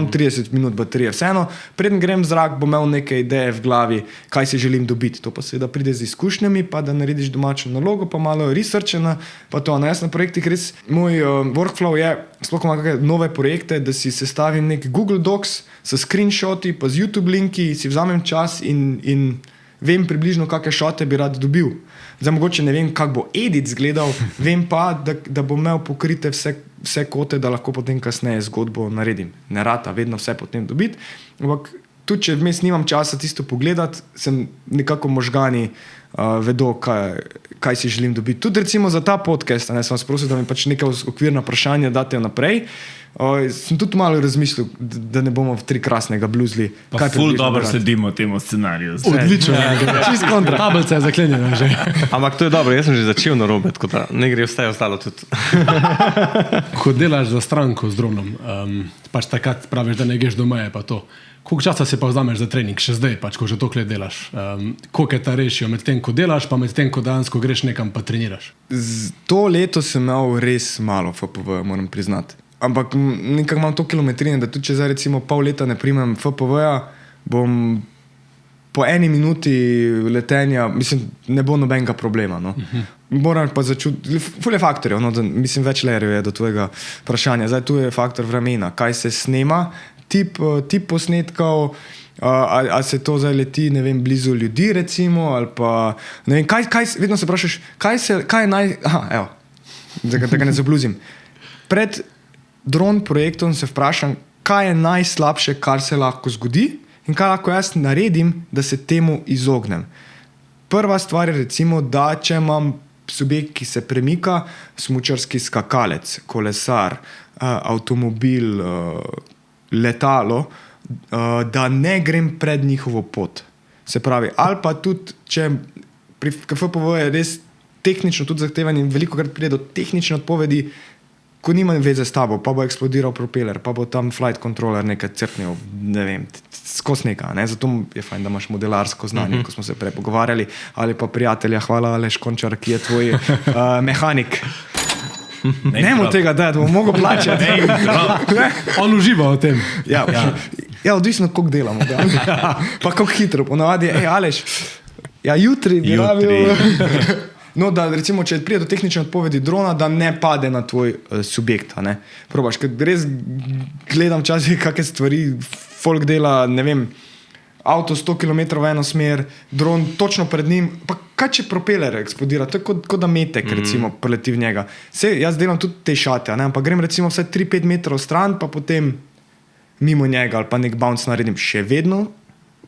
30 minut baterije, vseeno, preden grem zrak, bom imel neke ideje v glavi, kaj si želim dobiti. To pa seveda pride z izkušnjami, pa da narediš domačo nalogo, pa malo researchena, pa to. Jaz na projektih res, moj workflow je, sploh ko imam kakšne nove projekte, da si sestavim nek Google Docs s screenshoti, pa z YouTube linki, si vzamem čas in vem približno, kakšne šote bi rad dobil. Zdaj mogoče ne vem, kako bo edit izgledal, vem pa, da bom imel pokrite vse kote, da lahko potem kasneje zgodbo naredim. Ne rata, vedno vse potem dobiti, ampak tudi če vmes nimam časa tisto pogledati, sem nekako možgani vedo, kaj si želim dobiti. Tudi recimo za ta podcast, sem vas prosil, da mi pač neka okvirna vprašanja date naprej. Sem tudi malo razmislil, da ne bomo v 3 krasnega bluzli. Pa ful dobro sedimo temu scenariju. Odlično. Čist kontra. Tablica je zaklenjena že. Ampak to je dobro, jaz sem že začel narobe, tako da ne gre vse ostalo tudi. Ko delaš za stranko z dronom, pač takrat praviš, da ne greš doma, je pa to. Koliko časa se pa vzameš za trening, še zdaj, pač, ko že tokle delaš? Koliko je ta rešijo med tem, ko delaš, pa med tem, ko dejansko greš nekam pa treniraš? To leto sem imel res malo FPV, moram priznati. Ampak nekako imam to kilometrine, da tudi če zdaj recimo pol leta ne primem FPV-ja, bom po 1 minuti letenja, mislim, ne bo nobenega problema. No. Moram pa začuti, ful je faktorjev, no, mislim, več layerjev je do tvojega vprašanja. Zdaj tu je faktor vremena, kaj se snema, tip posnetkov, ali se to zdaj leti, ne vem, blizu ljudi recimo, ali pa, ne vem, vedno se vprašaš, kaj je evo, da ga ne zabluzim. Pred dron projektom se vprašam, kaj je najslabše, kar se lahko zgodi in kaj lahko jaz naredim, da se temu izognem. Prva stvar je recimo, da če imam subjekt, ki se premika, smučarski skakalec, kolesar, avtomobil, letalo, da ne grem pred njihovo pot. Se pravi, ali pa tudi, če pri FPV je res tehnično tudi zahtevan in velikokrat pride do tehnične odpovedi, ko nima veze s tabo, pa bo eksplodiral propeler, pa bo tam flight controller nekaj crknil, ne vem, skozi nekaj. Ne? Zato je fajn, da imaš modelarsko znanje, ko smo se prej pogovarjali, ali pa prijatelja, hvala Aleš Končar, ki je tvoj mehanik. Ne mu tega dati, bomo mogel plačati. On uživa v tem. Ja, odvisno, koliko delamo. Pa kako hitro, ponavadi je, Aleš, jutri bi rabil... No, da recimo, če pride do tehnične odpovedi drona, da ne pade na tvoj subjekt. Probaš, ker res gledam včasih, kakšne stvari folk dela, ne vem, avto 100 km v eno smer, dron točno pred njim, pa kaj če propeler eksplodira, to je kot da metek recimo preleti v njega. Sej, jaz delam tudi te šate, ampak grem recimo vsaj 3-5 metrov stran, pa potem mimo njega ali pa nek bounce naredim. Še vedno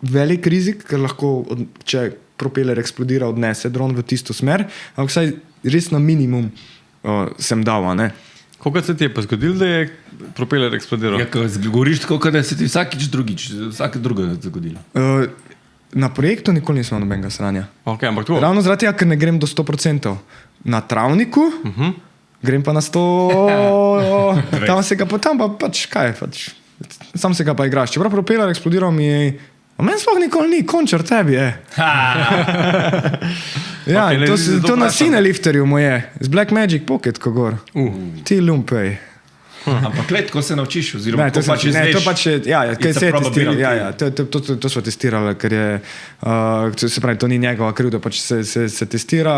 velik rizik, ker lahko, če propeler eksplodira, odnese dron v tisto smer, ampak vsaj res na minimum sem dal. Koliko se ti je pa zgodilo, da je propeler eksplodiral? Ja, govoriš tako, da se ti vsakič drugo zgodilo. Na projektu nikoli nisem nobenega sranja. Okay, ampak to... Ravno zaradi tega, ker ne grem do 100%. Na travniku grem pa na 100, tam se ga pa pač kaj, sam se ga pa igraš. Čeprav propeler eksplodiral mi je, a meni sploh nikoli ni, Končar tebi je. Ja, okay, to na Cinelifterju mu je, z Blackmagic Pocket, ko gor. Ti lumpej. Ampak let, ko se naučiš, oziroma to pač je, kaj se je testiral, to smo testirali, ker je, se pravi, to ni njegova krivda, pač se testira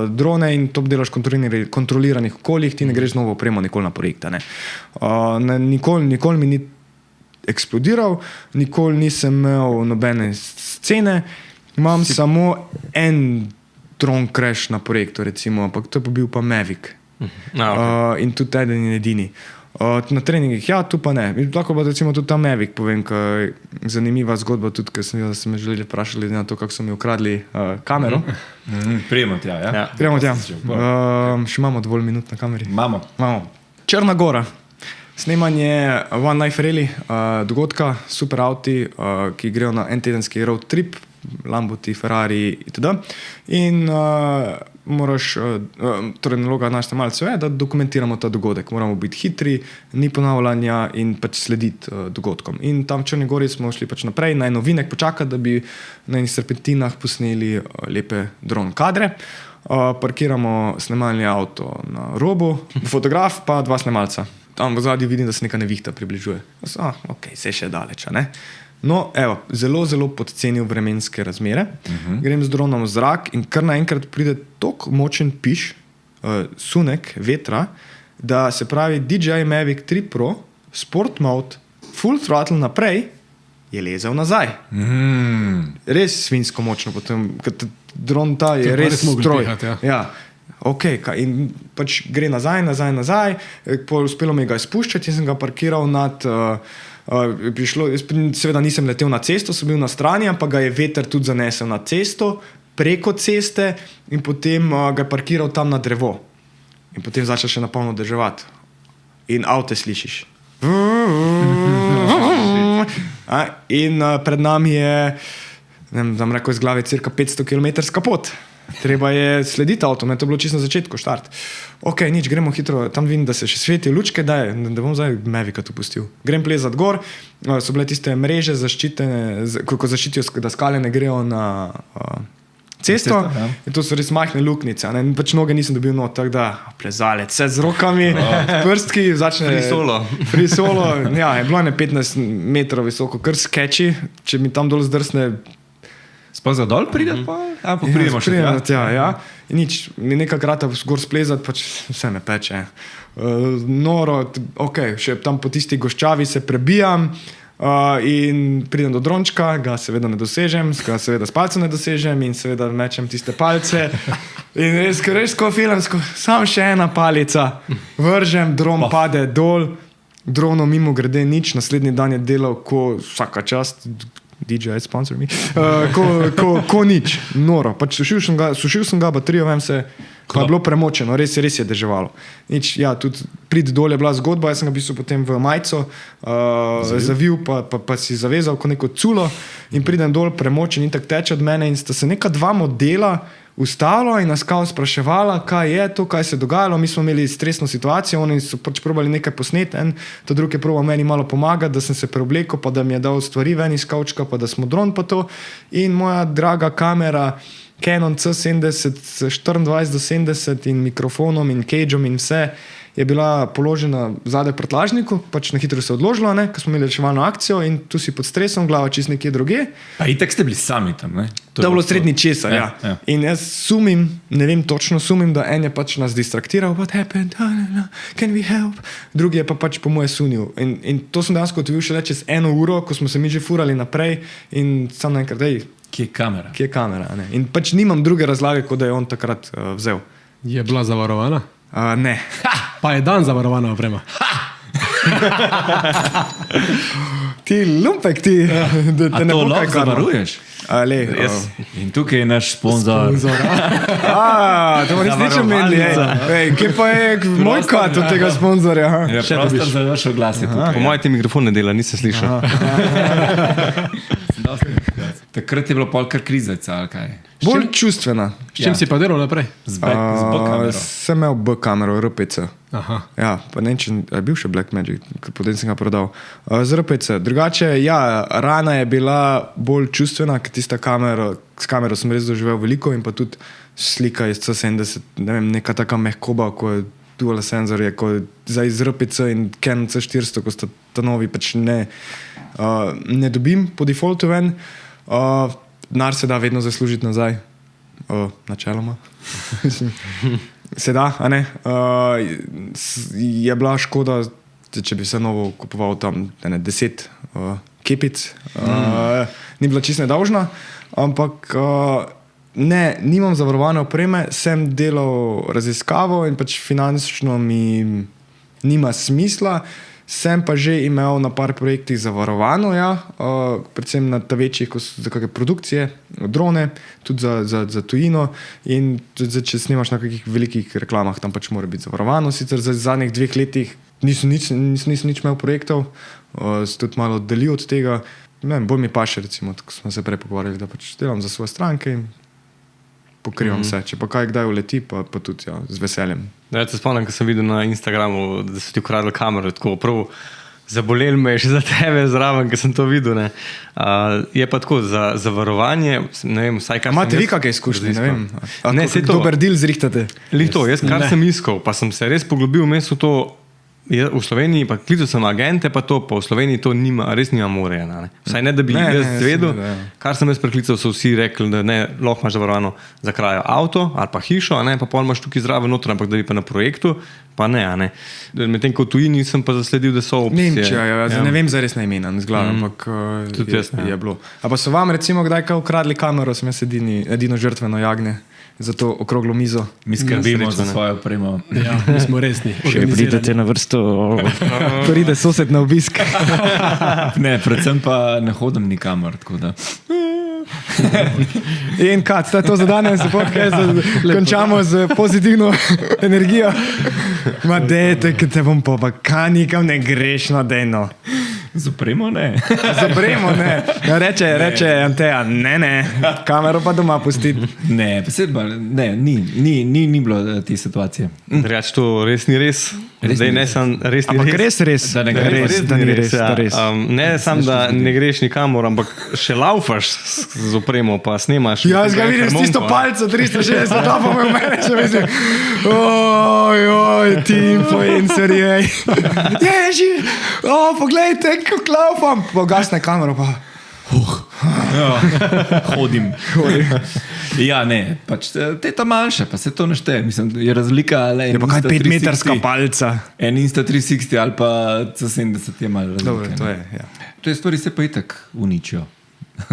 drone in to delaš v kontroliranih okoljih, ti ne greš novo opremo nikoli na projekta. Nikoli mi ni eksplodiral, nikoli nisem imel nobene scene, imam samo en drone crash na projektu, recimo, ampak to je bil pa Mavic. Okay. In tudi eden in edini. Na treningih, tu pa ne. Lahko pa recimo tudi ta Mavic povem, ker je zanimiva zgodba tudi, ker sem me želeli vprašali na to, kako so mi ukradli kamero. Prijemo tja, ja? Prijemo tja. Še imamo dovolj minut na kameri? Imamo. Črna Gora. Snemanje One Life Rally dogodka, super avti, ki grejo na entedenski road trip, Lambuti, Ferrari itd. In moraš, torej naloga naš snemalcev je, da dokumentiramo ta dogodek. Moramo biti hitri, ni ponavljanja in pač slediti dogodkom. In tam v Črni Gori smo šli pač naprej, na en ovinek počakati, da bi na enih serpentinah posneli lepe dron kadre. Parkiramo snemalni avto na robu, fotograf pa 2 snemalca. Tam v zadnji vidim, da se neka nevihta približuje. Ok, se še daleč, ne? No, evo, zelo, zelo podcenil vremenske razmere. Grem z dronom v zrak in kar naenkrat pride toliko močen piš, sunek, vetra, da se pravi DJI Mavic 3 Pro, Sport Mode, Full Throttle naprej, je lezel nazaj. Res svinjsko močno, potem, ker dron ta je res stroj. Ja. Ok, in pač gre nazaj, uspelo mi ga izpuščati in sem ga parkiral nad Jaz seveda nisem letel na cesto, sem bil na strani, ampak ga je veter tudi zanesel na cesto, preko ceste in potem ga je parkiral tam na drevo. In potem začel še napolno deževati. In avte slišiš. In pred nami je, ne vem, rekel iz glave, cirka 500 km pot. Treba je slediti avtom, to je bilo čisto na začetku, štart. Ok, nič, gremo hitro, tam vidim, da se še svetijo lučke, da bom zdaj Mavika tu pustil. Grem plezat gor, so bile tiste mreže zaščitene, ko zaščitijo, da skale ne grejo na cesto, in to so res majhne luknice, in pač noge nisem dobil not, tako da plezalec, vse z rokami, prstki, začne... Free solo, ja, je bilo 15 metrov visoko, kar skeči, če mi tam dol zdrsne... Sploh za dol pridem pa? Pridemo še tja. Ja. Nič, mi nekakrat gor splezat, pač vse me peče. Noro, ok, še tam po tisti goščavi se prebijam in pridem do drončka, ga seveda ne dosežem, ga seveda s palcem ne dosežem in seveda mečem tiste palce. In res ko filmsko, sam še ena palica, vržem, dron pade dol, drono mimo grede nič, naslednji dan je delal ko vsaka čast, DJI sponsor me, ko nič, noro. Pač sušil sem ga, baterijo, vem se, pa je bilo premočeno, res je deževalo. Nič, ja, tudi prid dol je bila zgodba, jaz sem ga v bistvu potem v majico zavil, pa si zavezal ko neko culo in pridem dol premočen in tak teče od mene in sta se neka dva modela ustalo in nas kao spraševala, kaj je to, kaj se je dogajalo. Mi smo imeli stresno situacijo, oni so pač probali nekaj posneti, ta drug je probal meni malo pomagati, da sem se preoblekel, pa da mi je dal stvari ven iz kavčka, pa da smo dron pa to. In moja draga kamera Canon C70 24-70 in mikrofonom in cageom in vse je bila položena zadaj v prtljažniku, pač na hitro se odložila, ko smo imeli reševalno akcijo in tu si pod stresom, glava čist nekje druge. Pa itak ste bili sami tam, ne? To je bilo srednji česa, ja. In jaz sumim, ne vem točno, da en je pač nas distraktiral, what happened, can we help? Drugi je pa pač po moje sunil. In to sem dejansko odvil šele čez 1 uro, ko smo se mi že furali naprej in sam naenkrat, kje je kamera? Ne? In pač nimam druge razlage, kot da je on takrat vzel. Je bila zavarovana? Ne. Pa je dan zavarovana oprema. Ti lumpek, ti. A to lahko zavaruješ? In tukaj je naš sponzor. To bo res nič omenili. Kje pa je moj kat od tega sponzorja? Ja, prostor za vaš oglas je tukaj. Po mojem ti mikrofon ne dela, nisem slišal. Takrat je bilo pol kar krizeca, ali kaj? Bolj čustvena. S čim si pa delal naprej? Z B-kamero. Sem imel B-kamero, RPC. Aha. Ja, pa ne če je bil še Blackmagic, potem sem ga prodal. Z RPC. Drugače, ja, rana je bila bolj čustvena, ker tista kamera, s kamero sem res doživel veliko in pa tudi slika iz C70, ne vem, neka taka mehkoba, ko je dual senzor, je ko zdaj z RPC in Canon C400, ko sta ta novi, pač ne dobim po defaultu ven. Denar se da vedno zaslužiti nazaj, načeloma. Se da, a ne? Je bila škoda, če bi vse novo kupoval tam 10 kepic, ni bila čisto nedolžna, ampak ne, nimam zavarovane opreme, sem delal raziskavo in pač finančno mi nima smisla. Sem pa že imel na par projektih zavarovano, ja, predvsem na ta večjih, za kakšne produkcije, drone, tudi za tujino in tudi če snimaš na kakih velikih reklamah, tam pač mora biti zavarovano. Sicer za zadnjih 2 letih nisem nič imel projektov, se tudi malo delil od tega. Ne vem, bolj mi paše, recimo, tako smo se prej pogovarjali, da pač delam za svoje stranke in pokrivam vse. Če pa kaj kdaj uleti, pa tudi ja, z veseljem. Ja, se spomnim, ko sem videl na Instagramu, da so ti ukradli kamero, tako prav zabolel me je še za tebe zraven, ko sem to videl. Je pa tako, za zavarovanje, ne vem, vsaj kar imate vi kakšne izkušnje, ne vem. Ne, se to. Dober deal zrihtate. To, jaz kar sem iskal, pa sem se res poglobil v mestu to, v Sloveniji, pa klical sem agente, pa v Sloveniji to res nima morja. Vsaj ne, da bi jaz zvedel. Kar sem jaz preklical, so vsi rekli, da ne, lahko imaš zavarovano za krajo avto ali pa hišo, pa pol imaš tukaj zraven noter, ampak da bi pa na projektu, pa ne. Medtem ko v tujini sem pa zasledil, da so opcije. Nemčija, ja. Ne vem zares na imena, ne zgledam, ampak je bilo. A pa so vam recimo kdaj ukradli kamero, sem jaz edino žrtveno jagnje za to okroglo mizo. Mi skrbimo za svojo opremo. Ja, mi smo resni. Če pridete na vrsto, pride sosed na obisk. Ne, predvsem pa ne hodim nikamor. In kaj, to je to za danes, končamo z pozitivno energijo. Ma dejte, ki te bom pa kaj nikam ne greš na deno. Z opremo ne. Zapremo, ne. Reče Anteja, ne, kamero pa doma pustiti. Ne, ni bilo te situacije. Reč, to res ni res. Zdaj ne sam res ni Ampak res. res, Da ne gre res, da ni res, da res. Ne sam, da ne greš nikamor, ampak še laufaš z opremo, pa snemaš. Ja, jaz ga vidim s tisto palco 360, da pa me v mene še mislim. Oj, ti influencer je. Poglejte, kako laufam. Pogasne kamero pa. Hodim. Ja, ne, pač te ta manjša, pa se to ne šteje. Mislim, je razlika. Je pa kaj 5-metrska palca. En Insta360 ali pa C70 je malo razlika. Dobro, to je, ja. To je stvari se pa itak uničijo.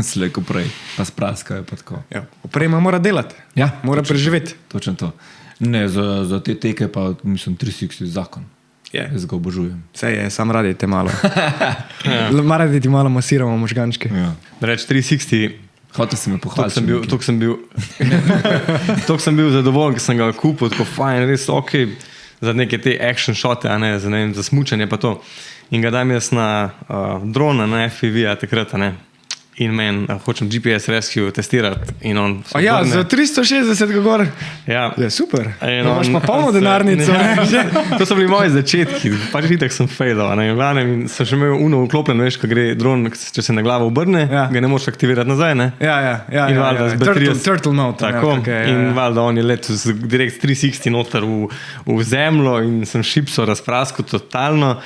Slejko prej, pa spraskajo pa tako. Ja. Oprema mora delati. Ja, Mora preživeti. Točno to. Ne, za te teke pa mislim 360 zakon. Je. Jaz ga obožujem. Vse je, sam radite malo. Radi ti malo masiramo možgančke. Ja. Reč 360. Hotel si me pohvaliti. Tok sem bil zadovoljen, ker sem ga kupil, tako fajn, res ok, za neke te action shote, za smučanje pa to. In ga dam jaz na drona, na FPV-a takrat, in hočem GPS Rescue testirati. In on A ja, za 360 gor. Ja. Ja, super. On Imaš pa polno denarnico. To so bili moji začetki, pač itak sem failal. Sem še imel uno vklopljeno, veš, ko gre dron, če se na glavo obrne, Ja. ga ne moreš aktivirati nazaj. Ja. In valjda z baterijo. Turtle mode. Tako, in valjda on je letel direkt 360 noter v zemljo in sem šipso razpraskal totalno.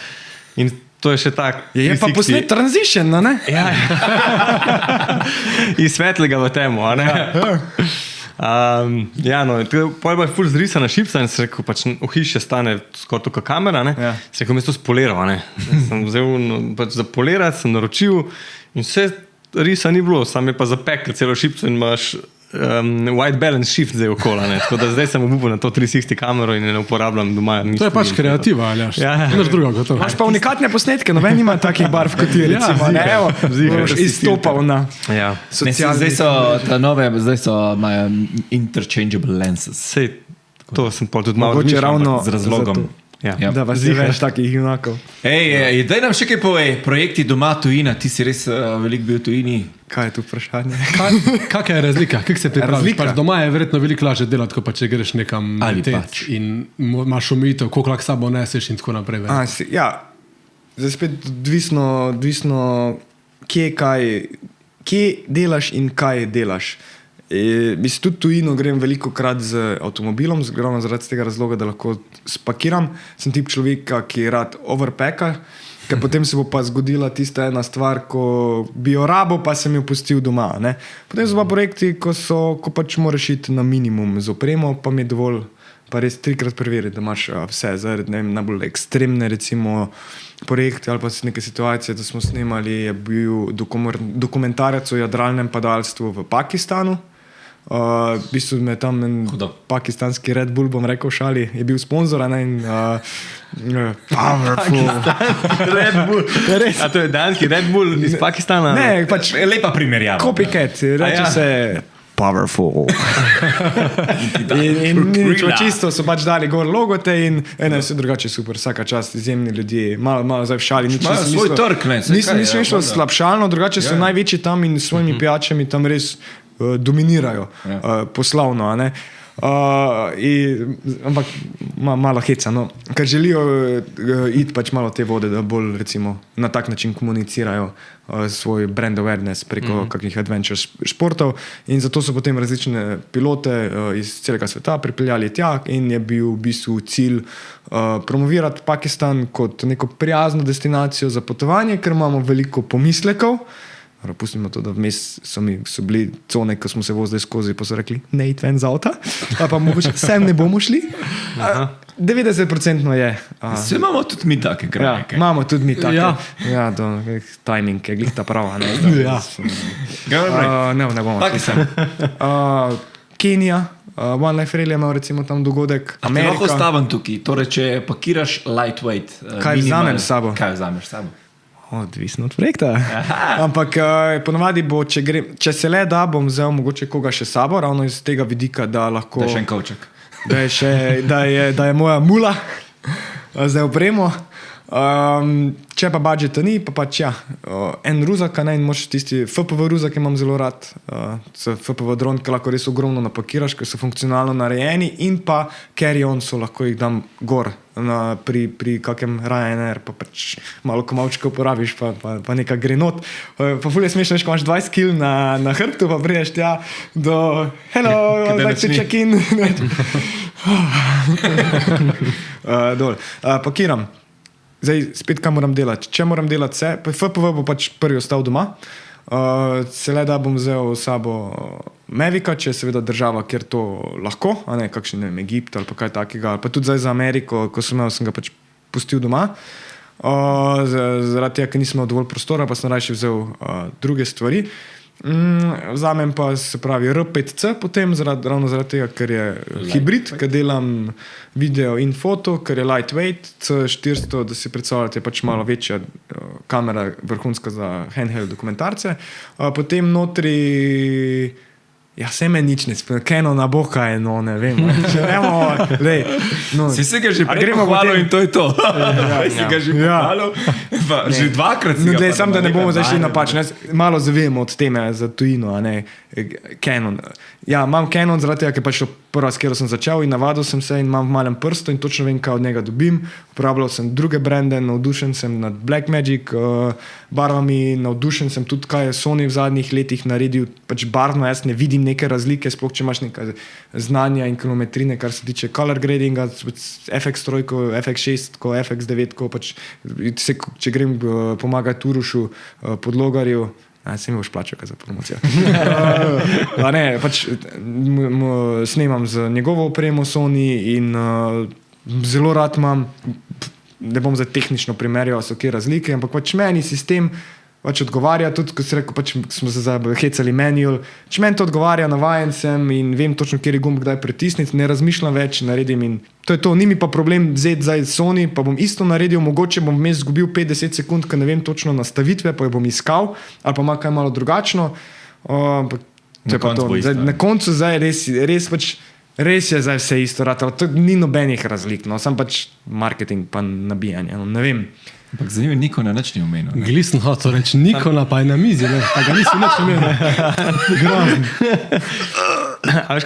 In to je še tak. Je pa posnet transition, ne? Ja. Iz svetlega v temo, a ne? Pol je ful zrisana šipsa in se rekel, pač v hiši stane skoraj toliko kamera, ne? Ja. Se rekel, mi to spoliral, ne? Sem vzel pač za polirati, sem naročil in vse risa ni bilo, sam je pa zapekel celo šipco in imaš white balance shift zdaj okola, ne? Tako da zdaj sem obupal na to 360 kamero in ne uporabljam doma. To je pač kreativa, Aljaš. Ja. Nič drugo kot to. Imaš pa unikatne posnetke, noben ima takih barv kot ti, recimo. Ne, evo, boš izstopal na Ja. socialni. Zdaj so ta nove, imajo interchangeable lenses. Sej, to sem pol tudi malo Mogoče razmišljal, ravno Z razlogom. zato. Ja. Da vas je več takih junakov. Ej, daj nam še kaj povej. Projekti doma, tujina, ti si res veliko bil v tujini. Kaj je tu vprašanje? Kakšna je razlika? Kako se pripraviš? Razlika? Pač doma je verjetno veliko lažje delati, kot pa če greš nekam Ali letet pač. in imaš omejitev, koliko lahko sabo neseš in tako naprej. Ja, zdaj spet odvisno kje delaš in kaj delaš. Mislim, tudi tujino grem veliko krat z avtomobilom, ravno zaradi tega razloga, da lahko spakiram. Sem tip človeka, ki rad overpacka, ker potem se bo pa zgodila tista ena stvar, ko bi jo rabo, pa sem jo pustil doma. Ne? Potem so pa projekti, ko pač moraš iti na minimum z opremo, pa mi je dovolj pa res 3-krat preveriti, da imaš vse. Zdaj, ne vem, najbolj ekstremne recimo projekte ali pa neke situacije, da smo snemali, je bil dokumentarec o jadralnem padalstvu v Pakistanu. V bistvu me tam pakistanski Red Bull, bom rekel šali, je bil sponzor in powerful. Red Bull. A to je danski Red Bull iz Pakistana? Ne, pač Lepa primerjava. copycat, reče se powerful. in čisto so pač dali gor logote in ene vse drugače super, vsaka čast, izjemni ljudje, malo zdaj v šali. Imajo svoj trg, ne? Nisem šel slabšalno, drugače so največji tam in s svojimi pijačami tam res dominirajo poslovno, a ne. Ampak malo heca, no. Ker želijo iti pač malo te vode, da bolj recimo na tak način komunicirajo svoj brand awareness preko kakih adventure športov in zato so potem različne pilote iz celega sveta pripeljali tja in je bil v bistvu cilj promovirati Pakistan kot neko prijazno destinacijo za potovanje, ker imamo veliko pomislekov. Pustimo to, da vmes so bili cone, ko smo se vozili skozi, pa so rekli, ne iti ven z avta, pa mogoče sem ne bomo šli. 90% je. Vse imamo tudi mi take kraje. Ja, imamo tudi mi take. Ja. Timing je glihta prava. Ja. Ne bomo. Kenija, One Life Rail je imel recimo tam dogodek. A te lahko stavim tukaj, torej če pakiraš lightweight, Kaj vzamem s sabo? Kaj vzameš s sabo? Odvisno od projekta. Ampak ponovadi bo, če se le da, bom vzel mogoče koga še s sabo, ravno iz tega vidika, da lahko... Da je še en kovček. Da je moja mula za opremo. Če pa budžeta ni, pa pač en ruzak, in moš tisti FPV ruzak imam zelo rad, FPV dron, ki lahko res ogromno napakiraš, ker so funkcionalno narejeni in pa carry-on so, lahko jih dam gor pri kakem Ryanair, pa pač malo komavčka uporabiš, pa neka gre not. Pa ful je smešno, ko imaš 20 kil na hrbtu, pa priješ tja do hello, I'd like to check in. Dol. Pakiram. Zdaj, spet kaj moram delati. Če moram delati vse, FPV bo pač prvi ostal doma. Se le da bom vzel s sabo Mavika, če je seveda država, kjer to lahko, a ne kakšen, ne vem, Egipt ali pa kaj takega, ali pa tudi zdaj za Ameriko, ko sem ga pač pustil doma. Zaradi tega, ker nisem imel dovolj prostora, pa sem rajši vzel druge stvari. Vzamem pa, se pravi, R5C potem, ravno zaradi tega, ker je hibrid, ker delam video in foto, ker je lightweight, C400, da si predstavljate, je pač malo večja kamera, vrhunska za handheld dokumentarce. Potem notri, vse me nič ne spomnim, Canona boka je, no, ne vem. Si se ga že prej pohvalil in to je to. Si ga že pohvalil, že dvakrat si ga. Sam, da ne bomo zašli napačno, malo zavijemo od teme za tujino, a ne Canon. Ja, imam Canon zaradi tega, ker pač prva, s katero sem začel in navadil sem se in imam v malem prstu in točno vem, kaj od njega dobim. Uporabljal sem druge brende, navdušen sem nad Blackmagic barvami, navdušen sem tudi, kaj je Sony v zadnjih letih naredil, pač barvno, jaz ne vidim neke razlike, sploh če imaš nekaj znanja in kilometrine, kar se tiče color gradinga, FX3, FX6, FX9, pač, če grem pomagati Urošu Podlogarju, se mi boš plačal za promocijo. Pač snemam z njegovo opremo Sony in zelo rad imam, ne bom zdaj tehnično primerjal, so kje razlike, ampak pač meni sistem pač odgovarja, tudi ko si rekel, pač smo se hecali manual, če meni to odgovarja, navajen sem in vem točno, kjer je gumb kdaj pritisniti, ne razmišljam več, naredim in to je to, ni mi pa problem vzeti zdaj Sony, pa bom isto naredil, mogoče bom vmes zgubil 50 sekund, ker ne vem točno nastavitve, pa jo bom iskal, ali pa ima kaj malo drugačno. Na koncu zdaj res je zdaj vse isto ratalo, to ni nobenih razlik, no, sam pač marketing pa nabijanje, no, ne vem. Ampak zanimivo, Nikona nič ni omenil. Glisno hotel reči, Nikona pa je na mizi, ne? Pa ga nisem nič omenil. Grozno. A veš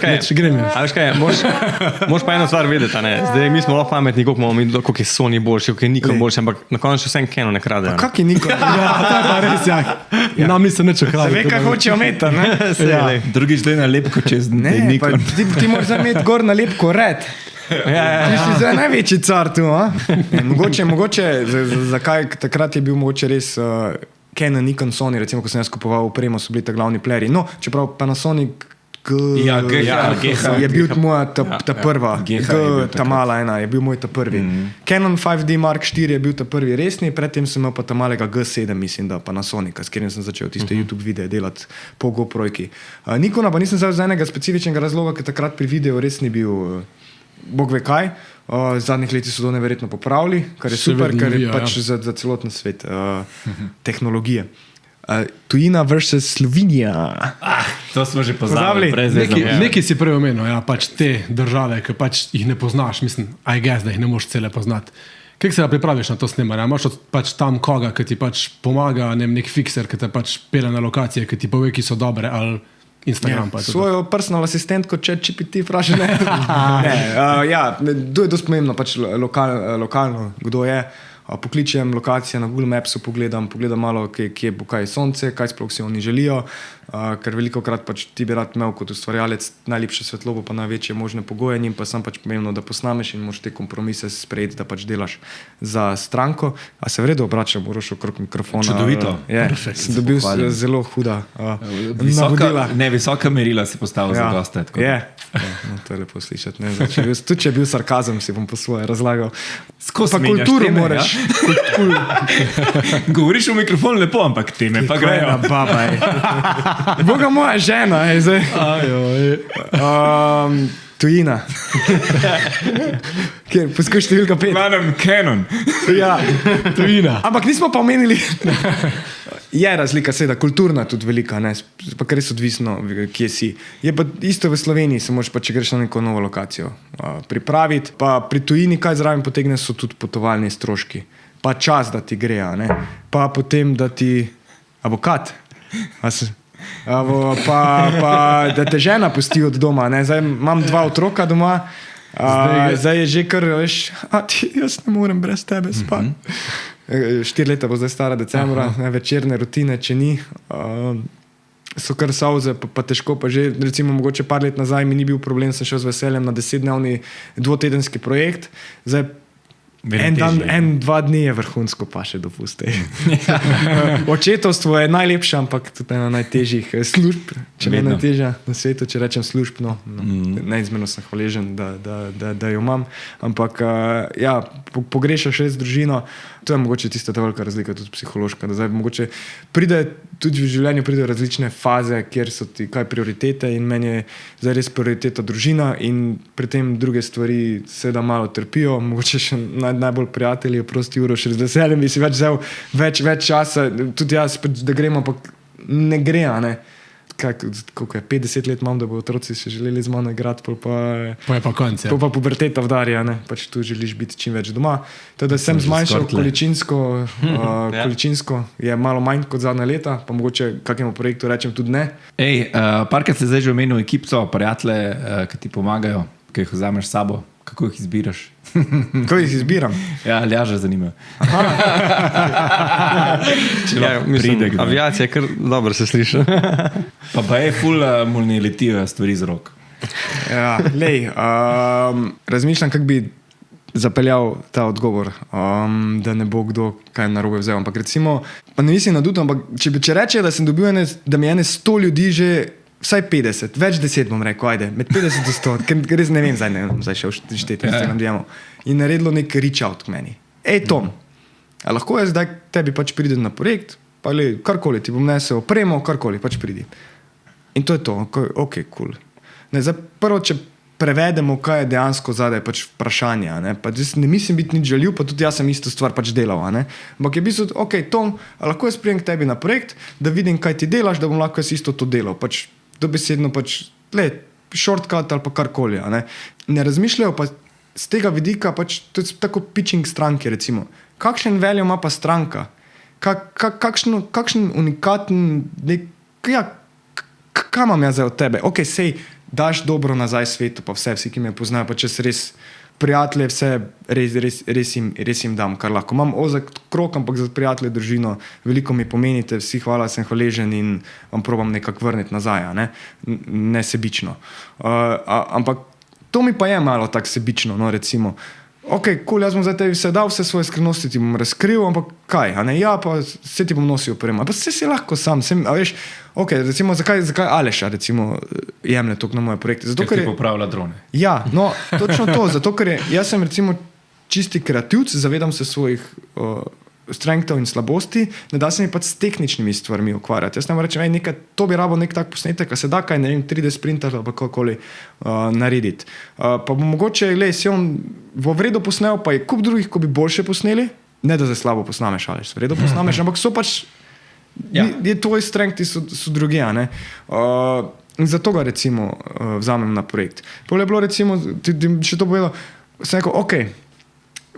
kaj je? Moš pa eno stvar vedeti, ne? Zdaj mi smo lahko pametni, koliko je Sony boljši, koliko je Nikon boljši, ampak na koncu vsem Canon ne krade. Pa kak je Nikon? Ja, to je pa res, ja. Nam nisem nič okrali. Se ve, kaj hoče ometi, ne? Drugič daj nalepko čez Nikon. Ti moraš zameti gor nalepko red. Ti si zdaj največji car tu, mogoče zakaj takrat je bil mogoče res Canon, Nikon, Sony, recimo, ko sem jaz kupoval opremo, so bili ta glavni playerji, no, čeprav Panasonic je bil moja ta prva, ta mala ena, je bil moj ta prvi. Canon 5D Mark IV je bil ta prvi resni, predtem sem imel pa ta malega G7, mislim, da Panasonica, s katerim sem začel tiste YouTube videe delati po GoPro-jki. Nikona pa nisem z enega specifičnega razloga, ker takrat pri videu res ni bil bog ve kaj. Zadnjih letih so to neverjetno popravili, kar je super, ker je pač za celoten svet tehnologije. Tujina versus Slovenija. To smo že pozabili. Nekaj si prej omenil, pač te države, ki pač jih ne poznaš, mislim, I guess, da jih ne moš cele poznati. Kako se pripraviš na to snemanje? Imaš pač tam koga, ki ti pač pomaga, nek fixer, ki te pač pele na lokacije, ki ti pove, ki so dobre, ali Instagram pa je to. Svojo personal asistentko ChatGPT vpraša, ne. To je dosti pomembno, pač lokalno, kdo je. Pokličem lokacije na Google Mapsu, pogledam malo, kje bo kaj sonce, kaj sploh si oni želijo, ker veliko krat pač ti bi rad imel kot ustvarjalec najlepše svetlobo pa največje možne pogoje, njim pa sam pač pomembno, da posnameš in moraš te kompromise sprejeti, da pač delaš za stranko. A se v redu obračam, moraš okrog mikrofona. Čudovito. Sem dobil zelo huda navodila. Visoka merila si postavil za dosta. To je lepo slišati. Tudi če je bil sarkazem, si bom po svoje razlagal. Pa kulturo moraš. Govoriš v mikrofon lepo, ampak teme pa grejo. Baba, Boga moja žena, zdaj. Tujina. Poskuš številka 5. Glavnem Canon. Ja, Tujina. ampak nismo pa omenili. Je razlika, seveda, kulturna tudi velika, ne, pa res odvisno, kje si. Je pa isto v Sloveniji, se moraš pa, če greš na neko novo lokacijo, pripraviti. Pa pri tujini, kaj zraven potegne, so tudi potovalni stroški. Pa čas, da ti gre, ne. Pa potem, da ti avokat. Pa da te žena pusti od doma. Ne. Zdaj imam 2 otroka doma, zdaj je že kar, veš, jaz ne morem brez tebe spati. 4 leta bo zdaj stara decembra, večerne rutine, če ni. So kar solze, pa težko, pa že recimo mogoče par let nazaj mi ni bil problem, sem šel z veseljem na 10-dnevni 2-tedenski projekt. Zdaj dva dni je vrhunsko, pa še dopusti. Očetovstvo je najlepše, ampak tudi ena najtežjih služb, če ne najtežja na svetu, če rečem služb, neizmerno sem hvaležen, da jo imam, ampak ja, pogrešaš res družino. To je mogoče tista ta velika razlika, tudi psihološka, da zdaj mogoče pride, tudi v življenju pridejo različne faze, kjer so ti kaj prioritete in meni je zdaj res prioriteta družina in pri tem druge stvari seveda malo trpijo, mogoče še najbolj prijatelji, prosti Uroš, z veseljem bi si vzel več časa, tudi jaz, da gremo, ampak ne gre, ne. Koliko je, 50 let imam, da bo otroci še želeli z mano igrati, Pa je pa konc, ja. pa puberteta vdarja, ne, pač tu želiš biti čim več doma. Teda sem zmanjšal količinsko, je malo manj kot zadnja leta, pa mogoče kakemu projektu rečem tudi ne. Parkrat se zdaj že omenil ekipco, prijatelje, ki ti pomagajo, ki jih vzameš s sabo. Kako jih izbiraš? Kako jih izbiram? Ja, Aljaža zanima. Aviacija je kar dobro se sliši. Pa je ful mulni letijo stvari z rok. Ja, lej, razmišljam, kako bi zapeljal ta odgovor, da ne bo kdo kaj narobe vzel. Ampak recimo, pa ne mislim naduto, ampak če reče, da sem dobil da mi 100 ljudi že vsaj 50, več 10 bom rekel, ajde, med 50 do 100, ker res ne vem, zdaj šel šteti, in naredilo nek reach out k meni. Tom, a lahko jaz zdaj tebi pač pridem na projekt, pa karkoli ti bom nesel opremo, karkoli, pač pridi. In to je to, ok, cool. Ne, zdaj prvo, če prevedemo, kaj je dejansko zadaj pač vprašanja, ne, pa ne mislim biti nič žaljiv, pa tudi jaz sem isto stvar pač delal, ne. Ampak je bistvo, ok, Tom, a lahko jaz pridem k tebi na projekt, da vidim, kaj ti delaš, da bom lahko jaz isto to delal, pač dobesedno pač, shortcut ali pa karkoli, ne razmišljajo pa z tega vidika, pač, to je tako pitching stranke, recimo. Kakšen value ima pa stranka? Kakšen unikaten, kaj imam jaz zdaj od tebe? Ok, sej, daš dobro nazaj svetu, pa vsi, ki me poznajo, pa če se res prijatelje, vse res jim dam, kar lahko. Imam ozek krok, ampak za prijatelje, družino, veliko mi pomenite, vsi hvala, sem hvaležen in vam probam nekako vrniti nazaj, ne sebično. Ampak to mi pa je malo tako sebično, no, recimo. Ok, cool, jaz bom zdaj tebi vse dal, vse svoje skrivnosti ti bom razkril, ampak kaj, ja, pa vse ti bom nosil oprema. Pa vse si lahko sam, a veš, ok, recimo, zakaj Aleša, recimo, jemlje toliko na moje projekte? Zato, ker ti popravlja drone. Ja, no, točno to, zato, ker jaz sem recimo čisti kreativc, zavedam se svojih strengthov in slabosti, ne da se mi pač s tehničnimi stvarmi ukvarjati. Jaz ne rečem, to bi rabo nek tak posnetek, a se da kaj, ne vem, 3D sprinter ali pa kakoli narediti. Pa bo mogoče, si on v vredu posnel, pa je kup drugih, ko bi boljše posneli, ne da zdaj slabo posnameš, ali v redu posnameš, ampak so pač, je tvoji strengthi so druge, ne. In zato ga recimo vzamem na projekt. Pol je bilo recimo, ti še to povedal, sem rekel, ok,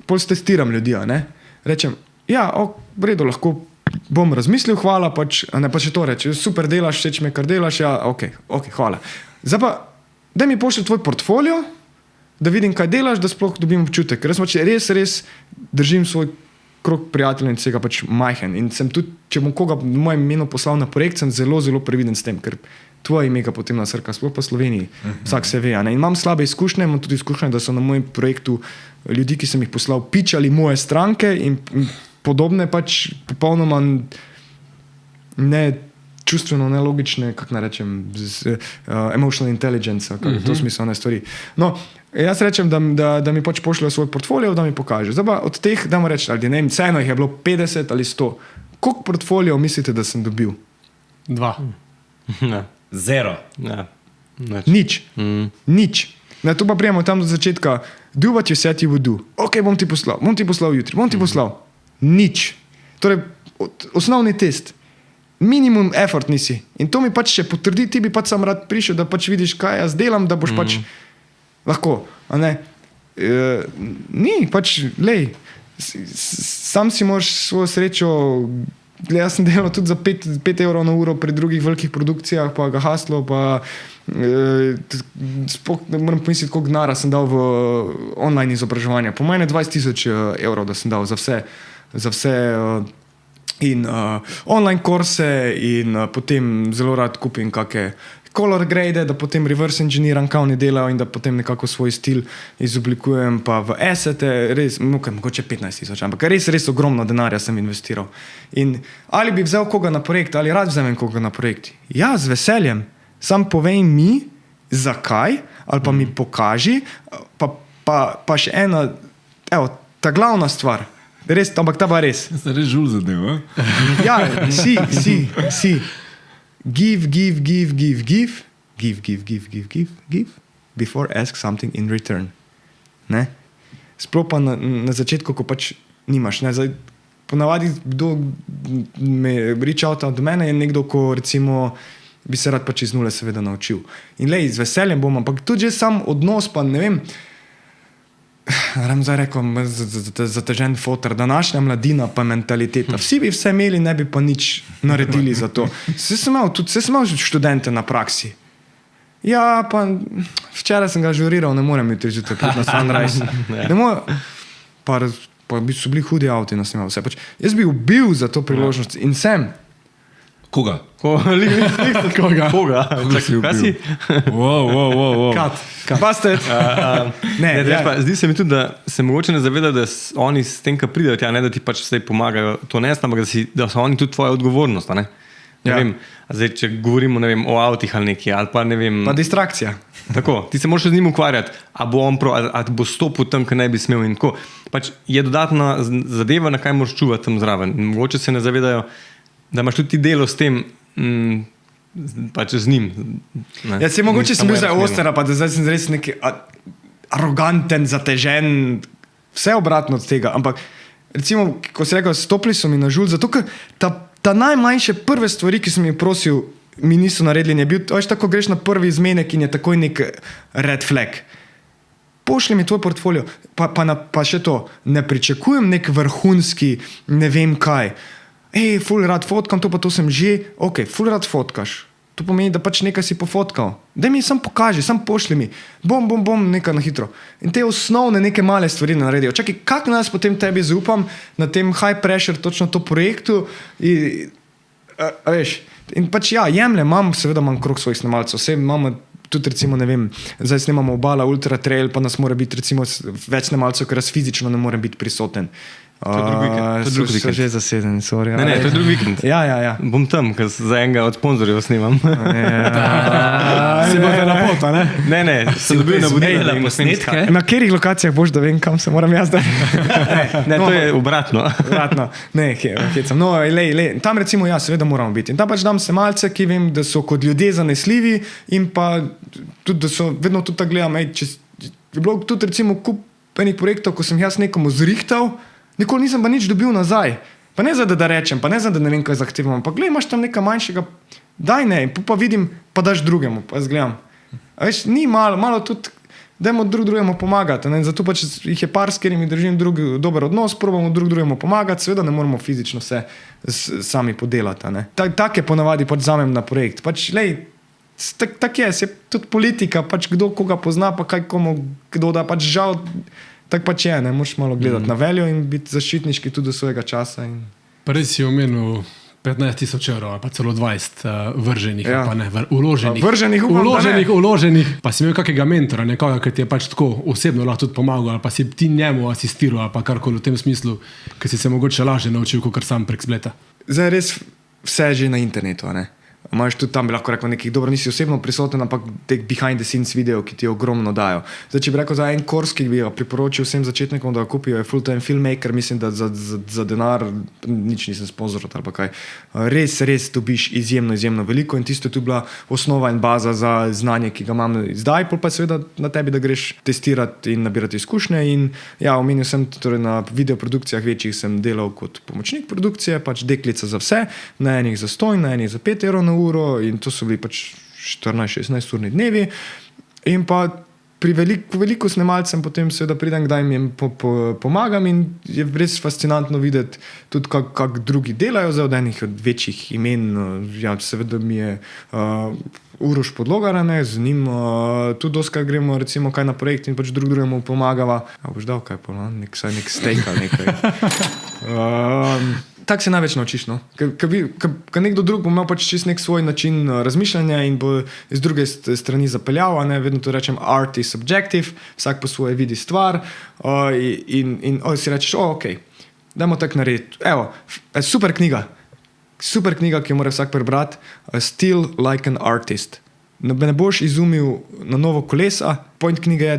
pol testiram ljudi, ne, rečem, ja, v redu, lahko bom razmislil, hvala, pač, ne pa še to reči, super delaš, všeč me, kar delaš, ja, ok, hvala. Zdaj pa, daj mi pošli tvoj portfolio, da vidim, kaj delaš, da sploh dobim občutek, ker pač res držim svoj krog prijateljev in vsega pač majhen. In sem tudi, če bom koga v mojem imenu poslal na projekt, sem zelo, zelo previden s tem, ker tvoje ime ga potem nasrka, sploh pa Sloveniji, vsak se ve. In imam slabe izkušnje, imam tudi izkušnje, da so na mojem projektu ljudi, ki sem jih poslal, pičali moje stranke in podobne pač popolnoma ne čustveno nelogične, kako naj rečem, emotional intelligence, v to smislu ne stvari. No, jaz rečem, da mi pač pošljajo svoj portfolio, da mi pokaže. Zdaj pa od teh, dajmo reči, ali ne vem, ceno jih je bilo 50 ali 100. Koliko portfolijev mislite, da sem dobil? 2. Ne. 0. Ja. Nič. Nič. Na to pa prijemo tam do začetka. Do what you said you would do. Ok, bom ti poslal jutri, bom ti poslal. Nič. Torej, osnovni test. Minimum effort nisi. In to mi pač še potrdi, ti bi pač sam rad prišel, da pač vidiš, kaj jaz delam, da boš pač lahko. A ne? Ni, pač, lej, sam si moraš svojo srečo. Jaz sem delal tudi za 5 evrov na uro pri drugih velikih produkcijah, pa ga haslo, pa moram pomisliti, koliko denarja sem dal v online izobraževanje. Po meni 20,000 evrov, da sem dal za vse in online kurse in potem zelo rad kupim kakšne color grade, da potem reverse engineeram, kaj oni delajo in da potem nekako svoj stil izoblikujem, pa v assete, res, mogoče 15,000, ampak res ogromno denarja sem investiral. In ali bi vzel koga na projekt, ali rad vzamem koga na projekt? Ja, z veseljem. Sam povej mi, zakaj, ali pa mi pokaži, pa še ena, evo, ta glavna stvar, res, ampak ta pa res. Se res žul zadev, Ja, si. Give, before ask something in return. Ne? Sploh pa na začetku, ko pač nimaš. Ne? Zdaj, ponavadi, kdo me reach out od mene, je nekdo, ko recimo bi se rad pač iz nule seveda naučil. In lej, z veseljem bom, ampak tudi že sam odnos, pa ne vem, zdaj rekel, zatežen fotor, današnja mladina pa mentaliteta. Vsi bi vse imeli, ne bi pa nič naredili za to. Vse sem imel študente na praksi. Ja, pa včeraj sem ga žuriral, ne morem iti že tako na Sunrise. Pa so bili hudi avti na snimal vse. Pač, jaz bi ubil za to priložnost in sem. Koga? Koga? Kaj si? Wow. Bastet. Zdi se mi tudi, da se mogoče ne zaveda, da oni s tem, kar pridejo, ne da ti pač vse pomagajo to nesti, ampak da so oni tudi tvoja odgovornost. Ne vem, zdaj, če govorimo o avtih ali nekaj, ali pa ne vem. Pa distrakcija. Tako, ti se moraš z njim ukvarjati, a bo on prav, a bo stopil tam, kar ne bi smel in tako. Pač je dodatna zadeva, na kaj moraš čuvati tam zraven. In mogoče se ne zavedajo, da imaš tudi delo s tem, pač z njim. Ja, se mogoče sem bil zdaj ostera, pa da zdaj sem res neki aroganten, zatežen, vse obratno od tega. Ampak, recimo, ko si rekel, stopili so mi na žulj, zato ker ta najmanjše prve stvari, ki sem jih prosil, mi niso naredili, je bil, veš, tako greš na prvi izmenek in je takoj nek red flag. Pošli mi tvoj portfolio, pa še to, ne pričakujem nek vrhunski, ne vem kaj. Ful rad fotkam, to sem že, ok, ful rad fotkaš. To pomeni, da pač nekaj si pofotkal. Daj mi sam pokaži, sam pošli mi. Bom, nekaj na hitro. In te osnovne neke male stvari naredijo. Čakaj, kako nas potem tebi zaupam na tem high pressure, točno to projektu? Veš, in pač ja, seveda imam krog svojih snemalcev. Vse imamo tudi recimo, ne vem, zdaj snemamo Obala Ultra Trail, pa nas mora biti recimo več snemalcev, ker jaz fizično ne morem biti prisoten. To je drugi vikend. So že zaseden, sorry. Ne, to je drugi vikend. Ja. Bom tam, ker za enega od sponzorjev snimam. Si bote na pota, ne? Ne, sem dobil navodila in posnetke. Na katerih lokacijah boš, da vem, kam se moram jaz dati? Ne, to je obratno. Ne, hecam. No, lej, tam recimo seveda moramo biti. In tam pač dam snemalce, ki vem, da so kot ljudje zanesljivi in pa tudi, da so vedno tudi tako gledam, če je bilo tudi recimo kup enih projektov, ko sem jaz nekomu zrihtal, nikoli nisem pa nič dobil nazaj. Pa ne da rečem, pa ne da ne vem, kaj zahtevam. Pa gledaj, imaš tam nekaj manjšega, daj ne, pa vidim, pa daš drugemu, pa jaz gledam. A veš, ni malo tudi, dajmo drugemu pomagati. Ne? Zato pač jih je par, s katerimi držim dober odnos, probamo drugemu pomagati, seveda ne moramo fizično vse sami podelati. Tak je ponavadi pač vzamem na projekt. Pač, lej, tak je tudi politika, pač kdo koga pozna, pa kaj komu, kdo da pač žal. Tako pač je, ne moraš malo gledati na veljo in biti zaščitniški tudi do svojega časa. Prej si omenil 15,000 evrov ali pa celo 20 vrženih, pa ne, uloženih. Uloženih. Pa si imel kakega mentora, nekoga, ki ti je pač tako osebno lahko tudi pomagal, ali pa si ti njemu asistiral, ali pa karkoli v tem smislu, ki si se mogoče lažje naučil, kot sam prek spleta. Zdaj res vse že na internetu, ne? Imaš tudi tam, bi lahko rekel, nekih dobro, nisi osebno prisoten, ampak teh behind the scenes videov, ki ti ogromno dajo. Zdaj, če bi rekel za en kurs, ki bi ga priporočil vsem začetnikom, da ga kupijo, je full-time filmmaker, mislim, da za denar nič nisem sponzoral ali pa kaj. Res dobiš izjemno veliko in tisto je tu bila osnova in baza za znanje, ki ga imam zdaj, pa seveda na tebi, da greš testirati in nabirati izkušnje in ja, omenil sem, torej na videoprodukcijah večjih sem delal kot pomočnik produkcije, pač deklica za vse, na enih za 100, na enih za 5 evrov na uro in to so bili pač 14-16 urni dnevi in pa pri veliko snemalcem potem seveda pridem, kdaj jim pomagam in je res fascinantno videti tudi, kako drugi delajo, za od enih od večjih imen, ja, seveda mi je Uroš Podlogar, ne, z njim tudi doskrat gremo recimo kaj na projekt in pač drugemu pomagava. A boš dal kaj pa, nek steak ali nekaj. Tako se največ naučiš, no. Ker nekdo drug bo imel pač čist nek svoj način razmišljanja in bo z druge strani zapeljal, ne, vedno to rečem art is subjective, vsak po svoje vidi stvar in si rečeš, ok, dajmo tako narediti. Evo, super knjiga, ki jo mora vsak prebrati, Still Like an Artist. Ne boš izumil na novo kolesa, point knjige je,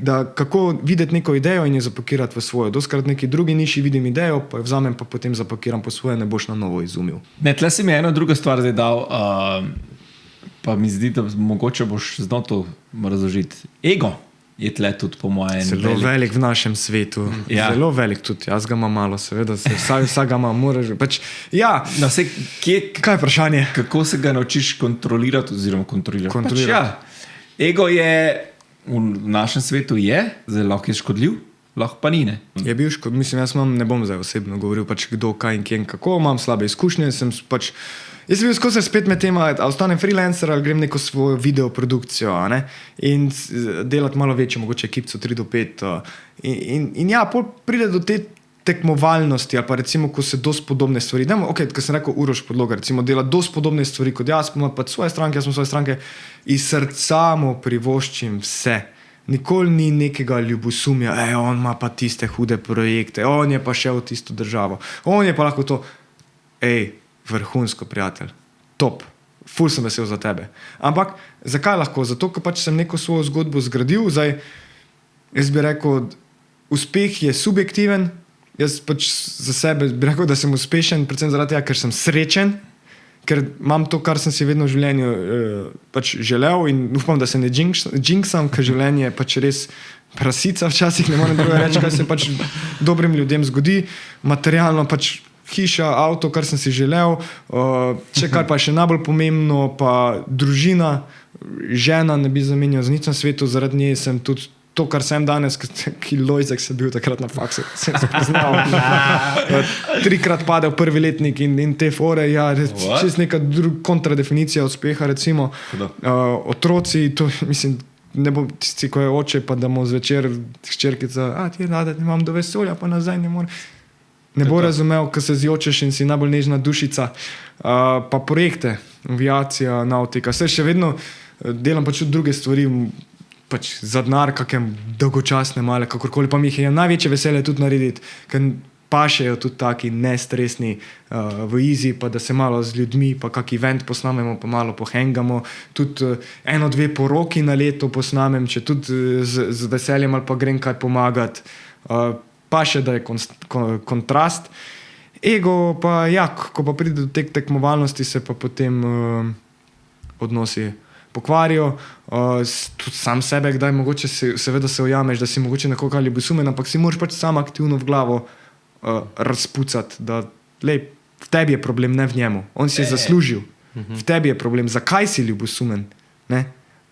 da kako videti neko idejo in jo zapakirati v svojo. Doskrat neki drugi niši vidim idejo, pa jo vzamem, pa potem zapakiram po svoje, ne boš na novo izumil. Ne, tle si mi eno drugo stvar zdaj dal, pa mi zdi, da mogoče boš znal to razložiti. Ego je tle tudi po mojem. Zelo velik v našem svetu. Ja. Zelo velik tudi. Jaz ga imam malo, seveda. Vsak ga ima, moraš. Pač, ja. No, kaj je vprašanje? Kako se ga naučiš kontrolirati oziroma kontrolirati? Pač, ja. Ego je v našem svetu zelo lahko je škodljiv, lahko pa ni, ne? Je bil škodljiv. Mislim, jaz ne bom zdaj osebno govoril, pač kdo, kaj in kje in kako. Imam slabe izkušnje, jaz sem bil skozi spet med tema, ali ostanem freelancer ali grem neko svojo videoprodukcijo in delati malo večjo, mogoče ekipco 3 do 5. In ja, pol pride do te tekmovalnosti ali pa recimo, ko se dosti podobne stvari. Ko sem rekel Uroš Podlogar, recimo dela dosti podobne stvari kot jaz, pa pač svoje stranke, jaz sem svoje stranke, iz srca mu privoščim vse. Nikoli ni nekega ljubosumja, on ima pa tiste hude projekte, on je pa šel v tisto državo, on je pa lahko to, vrhunsko, prijatelj, top, ful sem vesel za tebe. Ampak, zakaj lahko? Zato, ker pač sem neko svojo zgodbo zgradil, zdaj, jaz bi rekel, uspeh je subjektiven, jaz pač za sebe bi rekel, da sem uspešen, predvsem zaradi tega, ker sem srečen, ker imam to, kar sem si vedno v življenju pač želel in upam, da se ne jinxam, ker življenje je pač res prasica včasih, ne morem drugo reči, kaj se pač dobrim ljudem zgodi, materialno pač hiša, avto, kar sem si želel, kar pa je še najbolj pomembno, pa družina, žena ne bi zamenjal za nič na svetu, zaradi nje sem tudi to, kar sem danes, ki Lojzek se bil takrat na faksu, sem spoznal. 3-krat padel prvi letnik in te fore, ja, čist neka kontradefinicija uspeha, recimo. Otroci, to mislim, ne bo tisti, ko je oče, pa da mu zvečer hčerkica, ti je rada, imam do vesolja, pa nazaj ne more. Ne bo razumel, ko se zjočeš in si najbolj nežna dušica. Pa projekte, aviacija, nautika. Še vedno delam pač tudi druge stvari, pač za denar, kakem dolgočasne male, kakorkoli. Pa mi jih je največje veselje tudi narediti, ker pašejo tudi taki nestresni v easy, pa da se malo z ljudmi, pa kak event posnamemo, pa malo pohengamo. Tudi 1-2 poroki na leto posnamem, če tudi z veseljem ali pa grem kaj pomagati. Pa še, da je kontrast. Ego pa, ja, ko pa pride do tekmovalnosti, se pa potem odnosi pokvarijo. Tudi sam sebe, kdaj mogoče seveda se ujameš, da si mogoče nekoga ljubosumen, ampak si moraš pač sam aktivno v glavo razpucati, da v tebi je problem, ne v njemu. On si je zaslužil. V tebi je problem. Zakaj si ljubosumen? Ne?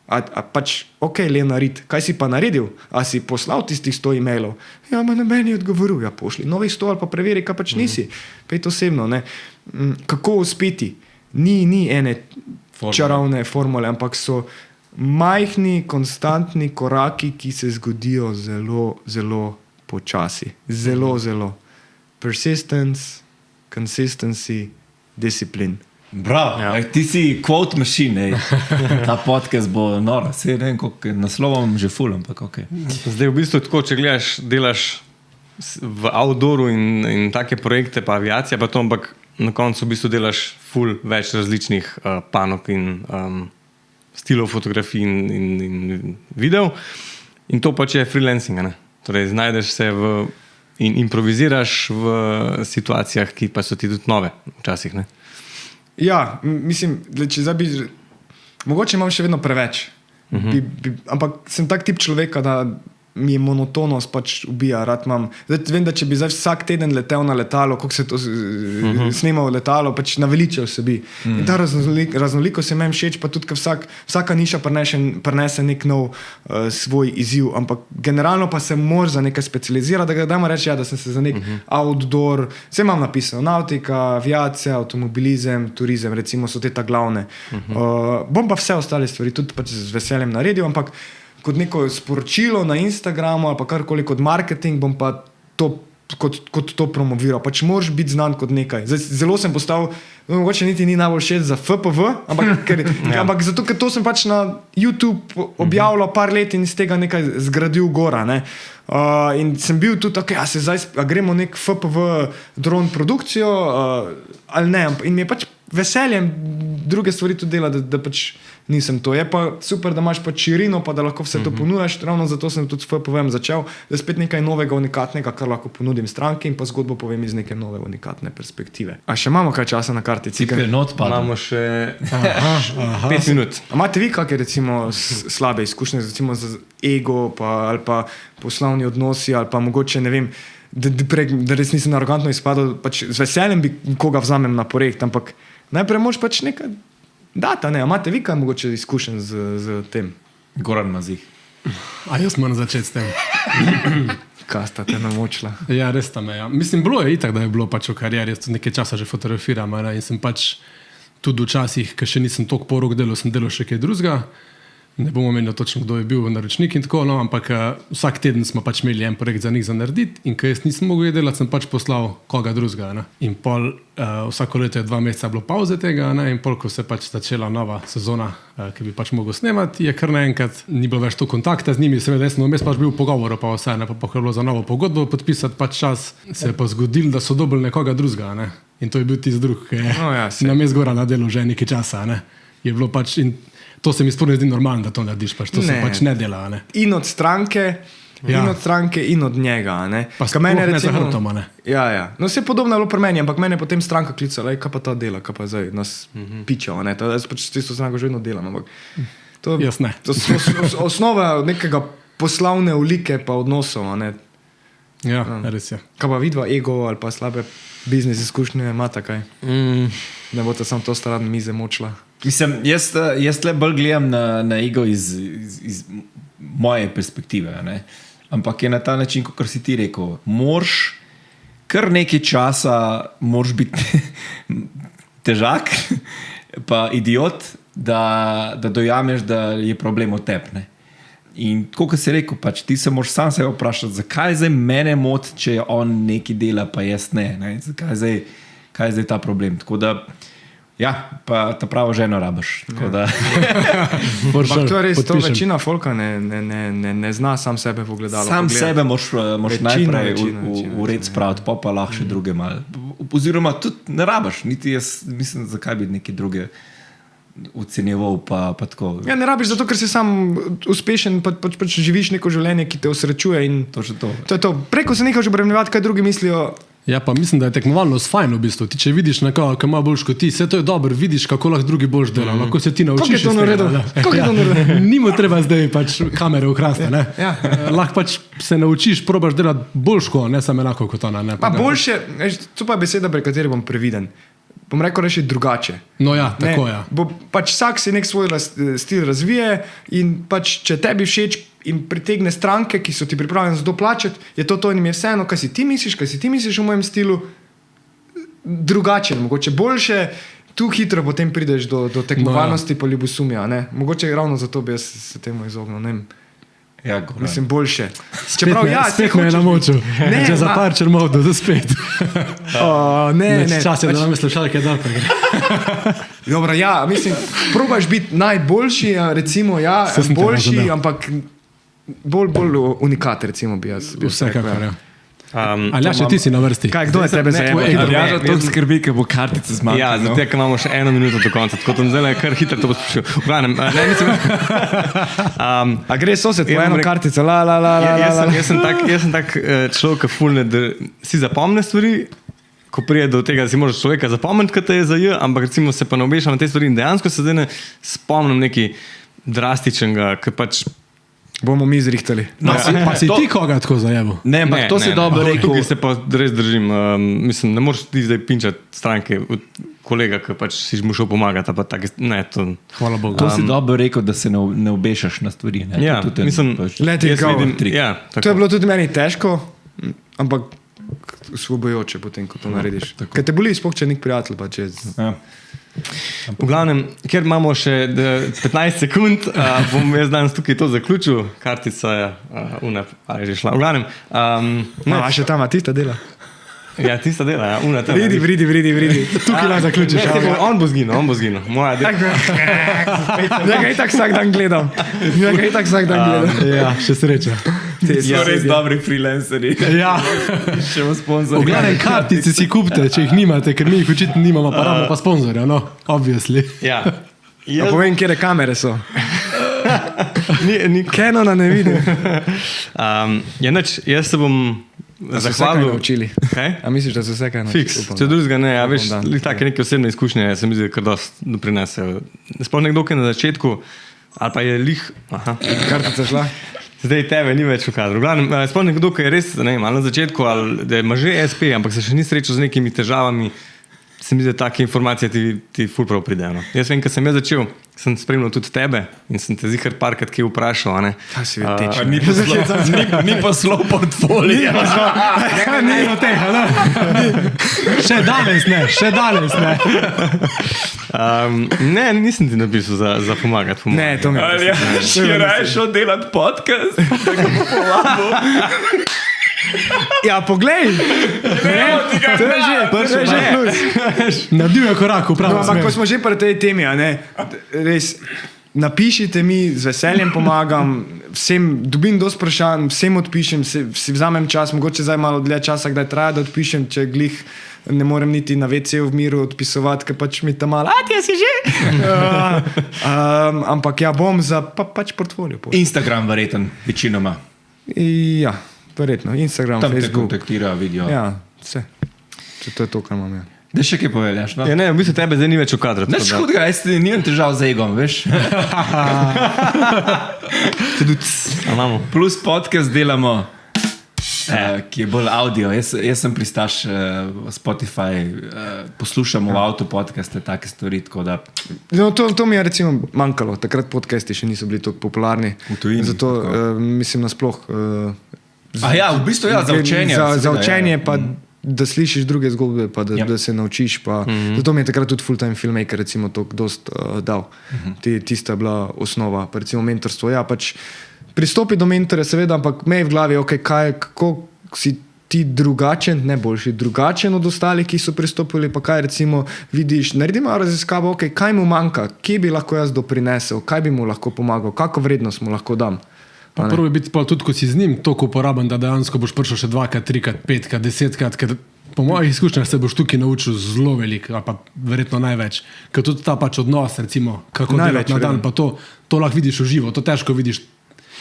A pač, Leonard, kaj si pa naredil? A si poslal tistih 100 e-mailov? Ja, ma meni je odgovoril, ja, pošli novi 100 ali pa preveri, kaj pač nisi. Pejt osebno, ne. Kako uspeti? Ni ene čarovne formule, ampak so majhni, konstantni koraki, ki se zgodijo zelo, zelo počasi. Zelo. Persistence, consistency, discipline. Bravo, ja. Ti si quote machine, ta podcast bo nora, ne vem, koliko naslovom že ful, ampak ok. Zdaj v bistvu tako, če gledaš, delaš v outdooru in take projekte, pa aviacija, pa to, ampak na koncu v bistvu delaš ful več različnih panog in stilov fotografij in videov. In to pač je freelancing. Ne? Torej, znajdeš se in improviziraš v situacijah, ki pa so ti tudi nove včasih. Ne? Ja, mislim, če zdaj bi... Mogoče imam še vedno preveč. Ampak sem tak tip človeka, da mi je monotonost pač ubija. Rad imam. Zdaj, vem, da če bi zdaj vsak teden letel na letalo, kako se to snimal letalo, pač naveličal se bi. In ta raznolikost se meni všeč, pa tudi, vsaka niša prinese nek nov svoj izziv. Ampak generalno pa se moraš za nekaj specializirati, da dajmo reči, da sem se za nek outdoor, vse imam napisano, nautika, aviacija, avtomobilizem, turizem, recimo so te ta glavne. Bom pa vse ostale stvari tudi pač z veseljem naredil, ampak kot neko sporočilo na Instagramu ali pa karkoli kot marketing, bom pa to kot to promoviral. Pač moraš biti znan kot nekaj. Zdaj, zelo sem postal, mogoče niti ni najbolj všeč za FPV, ampak zato, ker to sem pač na YouTube objavljal par let in iz tega nekaj zgradil gora. Ne? In sem bil tudi tako, a gremo nek FPV dron produkcijo ali ne. In mi je pač veseljem druge stvari tudi dela, da pač nisem to. Je pa super, da imaš pač širino, pa da lahko vse to ponujaš. Ravno zato sem tudi s FPV-em začel, da spet nekaj novega, unikatnega, kar lahko ponudim stranki in pa zgodbo povem iz neke nove unikatne perspektive. A še imamo kaj časa na kartici? Imamo še 5 minut. A imate vi kakšne recimo slabe izkušnje, recimo z ego ali pa poslovni odnosi ali pa mogoče, ne vem, da res nisem arrogantno izpadal, pač z veseljem bi koga vzamem na projekt, ampak najprej moraš pač nekaj data, ne? A imate vi kaj mogoče izkušen z tem? Goran Mazih. A jaz moram začeti s tem. Kaj sta te namočila? Ja, res tam je. Ja. Mislim, bilo je itak, da je bilo pač v karieri, jaz nekaj časa že fotografiram in sem pač tudi včasih, ker še nisem toliko porok delal, sem delal še kaj drugega. Ne bomo menili točno, kdo je bil v naročnik in tako, no, ampak vsak teden smo pač imeli en projekt za njih za narediti in ko jaz nisem mogel delati, sem pač poslal koga drugega. Ne. In pol vsako leto je 2 meseca bilo pauze tega, ne, in pol, ko se pač začela nova sezona, ki bi pač mogel snemati, je kar naenkrat ni bilo več to kontakta z njimi, seveda jaz sem vmes pač bil v pogovoru, pa vse, ne, pa je bilo za novo pogodbo podpisati pač čas, se je pa zgodilo, da so dobili nekoga drugega, ne. In to je bil tisti drug, ki je na mest gora na delu že nekaj časa, ne. Je bilo pač in to se mi sploh ne zdi normalno, da to narediš, pač to se pač ne dela. Ne? In od stranke, in od njega. Ne? Pa sploh ne za hrbtom, ne? Ja. No, vse podobno je bilo pri meni, ampak mene je potem stranka klicala, kaj pa ta dela, kaj pa zdaj nas pičava. Jaz pač s tisto stranko že vedno delam, ampak jaz ne. To osnova nekega poslovne olike pa odnosov. Ne? Ja, res je. Kaj pa vidva ego ali pa slabe biznis izkušnje, imata kaj? Ne bo ta sam to staradne mize močila. Mislim, jaz le bolj gledam na ego iz moje perspektive, ne? Ampak je na ta način, kot si ti rekel, moraš kar nekaj časa moraš biti težak pa idiot, da dojameš, da je problem v tebi. In kot si rekel, pač, ti se moraš sam sebe vprašati, zakaj zdaj mene moti, če je on nekaj dela, pa jaz ne. Kaj je zdaj ta problem? Tako da ja, pa ta pravo ženo rabiš. To je res, to večina folka ne zna sam sebe v ogledalo. Sam sebe moraš najprej urediti spraviti, pa lahko še druge malo. Oziroma tudi ne rabiš, niti jaz mislim, zakaj bi neki druge ocenjeval pa tako. Ja, ne rabiš zato, ker si sam uspešen, pač živiš neko življenje, ki te osrečuje in to je to. To je to. Preko se nehaš obremenjevati, kaj drugi mislijo. Ja, pa mislim, da je tekmovalnost fajn v bistvu. Ti, če vidiš nekoga, ki ima boljš kot ti, vse to je dobro, vidiš, kako lahko drugi boljš dela. Lahko se ti naučiš. Kako je to naredil? Ni mu treba zdaj pač kamere ukrasti, ne? Ja. Lahko pač se naučiš, probaš delati boljško, ne samo enako kot ona. Ne? Pa boljše, to pa je beseda, pri kateri bom previden. Bom rekel, reči drugače. No ja, tako je. Ja. Pač vsak si nek svoj stil razvije in pač, če tebi všeč in pritegne stranke, ki so ti pripravljene za to plačati, je to in mi je vseeno, kaj si ti misliš o mojem stilu, drugače, mogoče boljše, tu hitro potem prideš do tekmovalnosti pa ljubosumja, ne? Mogoče ravno zato bi jaz se temu izognil, ne vem. Ja, mislim, boljše. Spet me je namočil. Če za par črmov, da spet. Ne. Čas je, da nam je slušalke dal, pa gre. Dobro, ja, mislim, probaš biti najboljši, recimo, ja, boljši, ampak bolj unikat, recimo, bi jaz. Vsekakor, ja. Aljaš, ti si na vrsti. Kaj, kdo je tebe zajemal? Ja, že to skrbi, ker bo kartica zmanjkala. Ja, zato ker imamo še 1 minuto do konca, tako da bom zdaj kar hitro to poslušal. V glavnem, ne, mislim... A gre sosed po Ja, eno bom kartico, Jaz sem tak človek, ki fulne, da si zapomne stvari, ko prije do tega, da si moraš človeka zapomniti, kaj te je za J, ampak recimo se pa ne obešam na te stvari in dejansko se zdaj ne spomnim nekaj drastičnega, ki pač... Bomo mi zrihtali. No, pa si ti koga tako zajemal? Ne, ampak to si dobro rekel. Tukaj se pa res držim. Mislim, ne moreš ti zdaj pinčati stranke od kolega, ki pač si mu šel pomagati. Ne, to... Hvala Bogu. To si dobro rekel, da se ne obešaš na stvari. Ne? Ja, To tudi mislim, Let it jaz go. vidim, Trik. ja, To je tako. bilo tudi meni težko, ampak osvobojoče potem, ko to narediš. Ker te boli sploh, če nek prijatelj pa če... Ja. V glavnem, ker imamo še 15 sekund, bom jaz danes tukaj to zaključil. Kartica je ali je že šla. V glavnem, No, a še tam, a tista dela. ja, tista dela, ja, una tam. Vridi. Tukaj lahko zaključiš. Ne, on bo zginil. Moja dela. Ja ga itak vsak dan gledam. Ja, še sreča. So res dobri freelanceri. Ja. Še v sponzorju. V glavnem kartice si kupite, če jih nimate, ker mi jih očitno nimamo, pa ravno pa sponzorja, no, obviously. Ja. Ja, povem, kje kamere so. Ni, Canona ne vidim. Ja, nič, jaz se bom So se kaj zahvalil. naučili. Kaj? A misliš, da so se kaj naučili? Fiks, Upam, če da. drugega ne, ja, veš, Upam, da. take neke osebne izkušnje se mi zdi, kar dosti doprinesejo. Sploh nekdo, ki je na začetku, ali pa je lih, Kartica šla? zdaj tebe ni več v kadru. V glavnem, sploh nekdo, ki je res, ne vem, ali na začetku, ali da ima že SP, ampak se še ni srečal z nekimi težavami, se mi zdi, da take informacije ti ful prav pridejo. No. Jaz vem, ko sem jaz začel, sem spremljal tudi tebe in sem te zihar parkrat kje vprašal, a ne. Ta si veteč. Ni pa slov portfolio. Ne, no tega, no. Še danes ne. Ne, nisem ti napisal za pomagati. Ne, to mi Ali je. ja, še raje šel delati podcast, da ga bo povabil. Ja, poglej! To je že plus. Naredil je korak v No, pravo ampak ko smer. smo že pri tej temi, a ne, res, napišite mi, z veseljem pomagam, vsem dobim dosti vprašanj, vsem odpišem, si vzamem čas, mogoče zdaj malo dlje časa, kdaj traja, da odpišem, če glih ne morem niti na WC v miru odpisovati, ker pač mi tam malo, a ti si že? Ampak ja, bom za pač portfolio. Instagram verjeten, večinoma. Ja, verjetno, Instagram, Tam te Facebook. kontaktirajo, vidijo. Ja, vse. Če to je to, kar imam. Ja. Da še kaj povedaš? No? Ja, ne, v bistvu tebe zdaj ni več v kadru. Ne, škodega, jaz nimam težav z egom, veš. Imamo. Plus podcast delamo, ki je bolj audio. Jaz sem pristaš Spotify, poslušam v avtu podcaste, take stvari. Da... No, to mi je recimo manjkalo. Takrat podcasti še niso bili tako popularni. V tujini, zato mislim nasploh. ja, v bistvu ja, za učenje. Za učenje pa. Da slišiš druge zgodbe, pa da se naučiš. Zato mi je takrat tudi full-time filmmaker recimo to dost dal. Tista je bila osnova, pa recimo mentorstvo. Ja, pač pristopi do mentorja, seveda, ampak me je v glavi, okay, kako si ti drugačen, ne boljši, drugačen od ostalih, ki so pristopili, pa kaj recimo vidiš, naredi malo raziskavo, okay, kaj mu manjka, kje bi lahko jaz doprinesel, kaj bi mu lahko pomagal, kako vrednost mu lahko dam. Prvo je biti tudi, ko si z njim toliko uporaben, da dejansko boš prišel še 2, 3, 5, 10, ker po mojih izkušnjah se boš tukaj naučil zelo veliko, ali pa verjetno največ. Ker tudi ta pač odnos, recimo, kako delati na dan, pa to lahko vidiš v živo, to težko vidiš.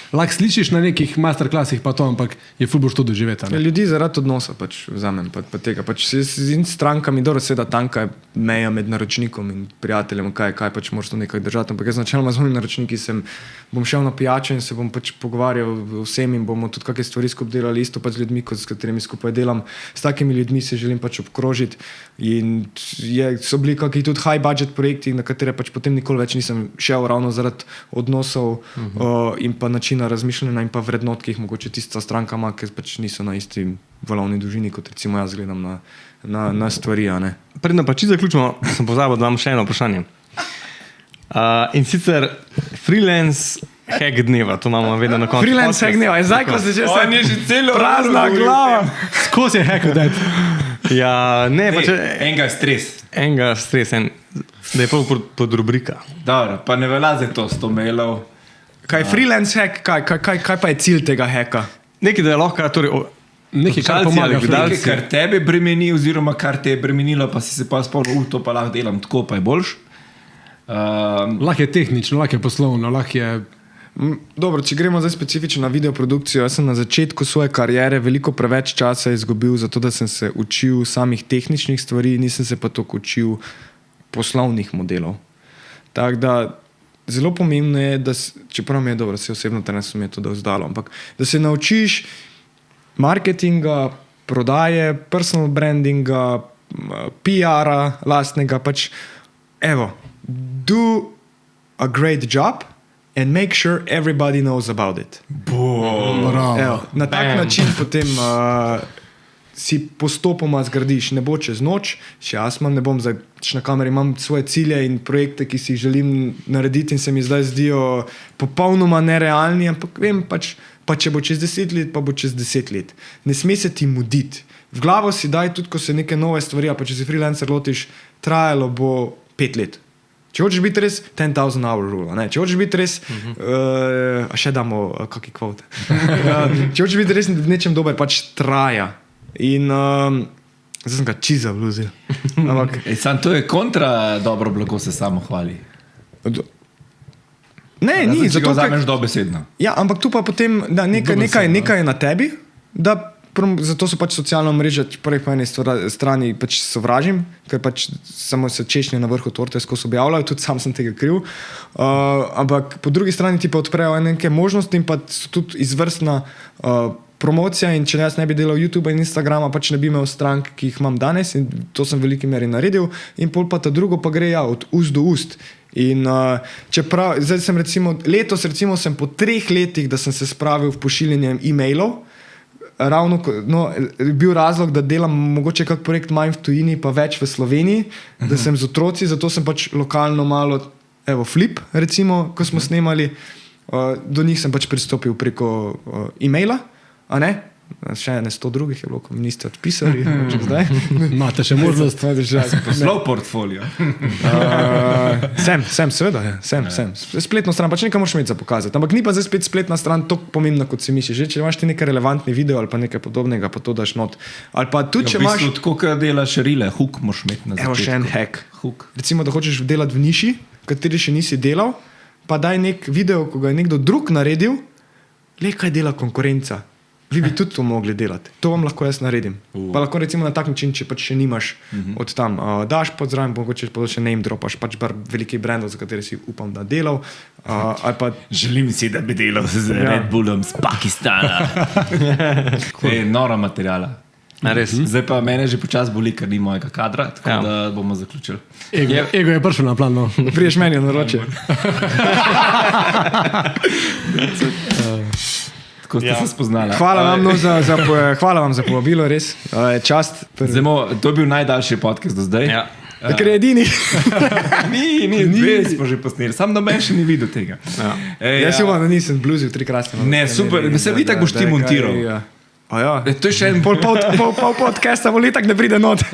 Lahko slišiš na nekih masterclassih, pa to, ampak je ful boš to doživeti. Ja, ljudi zaradi odnosa pač vzamem, pa tega. Pač z strankami, dobro seveda tanka je meja med naročnikom in prijateljem, kaj pač moraš to nekaj držati, ampak jaz načeloma z mojimi naročniki bom šel na pijačo in se bom pač pogovarjal vsem in bomo tudi kakšne stvari skupaj delali, isto pač z ljudmi, s katerimi skupaj delam. S takimi ljudmi se želim pač obkrožiti in so bili kakšni tudi high budget projekti, na katere pač potem nikoli več nisem šel ravno zaradi odnosov in pa načina razmišljanja in pa vrednot, ki jih mogoče tista stranka ima, ker pač niso na isti valovni dolžini, kot recimo jaz gledam na stvari. Predno pa čisto zaključimo, sem pozabil, da imam še eno vprašanje. In sicer freelance hack dneva, to imamo vedno na koncu. Freelance hack dneva, zdaj ko se že On je že celo prazna glava. Skozi je hackal dat. Ja, ne, pa če Enega stres. enega stres, da je pod rubrika. Dobro, pa ne velja za to 100 mailov. Kaj freelance hack, kaj pa je cilj tega hacka? Nekaj, da je lahko, torej, Nekaj, kar Poslušalci pomaga. ali gledalci? Nekaj, kar tebe bremeni, oziroma kar te je bremenilo, pa si se pa spomnil, to pa lahko delam tako, pa je boljš. Lahko je tehnično, lahko je poslovno, lahko je. Dobro, če gremo zdaj specifično na videoprodukcijo, jaz sem na začetku svoje kariere veliko preveč časa izgubil, zato da sem se učil samih tehničnih stvari, nisem se pa toliko učil poslovnih modelov. Tako da zelo pomembno je, da, čeprav mi je dobro, se osebno trenerstvo mi je to dalo, ampak da se naučiš marketinga, prodaje, personal brandinga, PR-a, lastnega, pač evo, do a great job and make sure everybody knows about it. Evo, na tak način potem si postopoma zgradiš, ne bo čez noč, še jaz ne bom zdaj na kameri, imam svoje cilje in projekte, ki si jih želim narediti in se mi zdaj zdijo popolnoma nerealni, ampak vem pač, pa če bo čez 10 let, pa bo čez 10 let. Ne sme se ti muditi. V glavo si daj tudi, ko se neke nove stvari, pa če si freelancer lotiš, trajalo bo 5 let. Če hočeš biti res 10,000 hour rule, ne? Če hočeš biti res, še damo kakšne kvote. Če hočeš biti res v nečem dober, pač traja. In zdaj sem ga čiza vluzil. Sam to je kontra dobro blago, se samo hvali. Ne, ni, Če ga zato vzameš dobesedno. ja, ampak tu pa potem da nekaj je na tebi, da zato so pač socialna mreža, čeprav po eni strani pač sovražim, ker pač samo se češnje na vrhu torte skozi objavljajo, tudi sam sem tega kriv. Ampak po drugi strani ti pa odprejo neke možnosti in pa so tudi izvrstna promocija in če jaz ne bi delal YouTube in Instagrama, pač ne bi imel strank, ki jih imam danes in to sem v veliki meri naredil in pol pa ta drugo pa gre od ust do ust. In čeprav, zdaj sem letos sem po 3 letih, da sem se spravil v pošiljanje e-mailov, ravno bil razlog, da delam mogoče kak projekt manj v tujini, pa več v Sloveniji, da sem z otroci, zato sem pač lokalno malo, evo, Flip, recimo, ko smo snemali, do njih sem pač pristopil preko e-maila, a ne? Še 100 drugih je bilo, ko mi niste odpisali, če zdaj. Imate še možnost. Poslov portfolio. Seveda, sem. Spletno stran, pač nekaj moraš imeti za pokazati. Ampak ni pa zdaj spet spletna stran tako pomembna, kot si misliš. Že, če imaš ti nekaj relevantni video ali pa nekaj podobnega, pa to daš not. Ali pa tudi, če imaš... Tako, kad delaš rile, hook moraš imeti na začetku. Evo še en hack. Hook. Recimo, da hočeš delati v niši, v kateri še nisi delal, pa daj nek video, ko ga je nekdo drug naredil, le kaj dela konkurenca. Vi bi tudi to mogli delati. To vam lahko jaz naredim. Pa lahko recimo na tak način, če pač še nimaš od tam. Daš pod zraven, mogoče pa še name dropaš, pač bar velikih brandov, za katere si upam, da delal. Ali pa... Želim si, da bi delal z Red Bullom z Pakistana. Nora materijala. Zdaj pa mene že počas boli, ker ni mojega kadra, tako da bomo zaključili. Ego je prišel na plan, no. Priješ meni na roče. Tako ste se spoznali. Hvala vam za povabilo, res. Čast. Zdaj, to je bil najdaljši podcast do zdaj. Ja. Ker je edini. Ni, dve smo že posneli, sam noben še ni videl tega. Jaz si upam, da nisem bluzil 3-krat. Ne, super, se vi tako boš ti montiral. Ja. To je še en pol podcasta, bo letak ne pride not.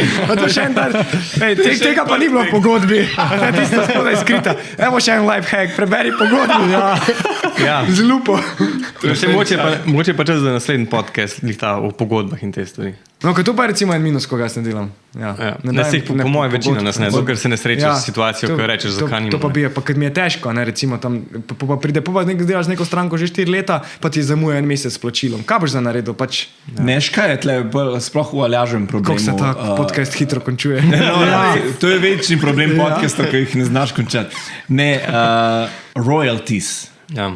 Tega pa ni bilo v pogodbi. Tista spodaj skrita. Evo še en life hack, preberi pogodbi. Ja. Z lupo. Mogoče pa čas za naslednji podcast o pogodbah in te stvari. No, ko to pa je recimo en minus, ko ga jaz ne delam. Po moje večina nas ne, ker se ne sreča s situacijo, ko rečeš, zakaj nimamo. To pa bi je, pa kad mi je težko, ne, recimo tam, pa pride, pa delaš neko stranko že 4 leta, pa ti zamuja en mesec s plačilom. Kaj boš za naredil? Pač... Neška je tle, sploh v aljažem problemu. Kako se ta podcast hitro končuje. To je večni problem podcastov, ki jih ne znaš končati. Ne, royalties. Ja.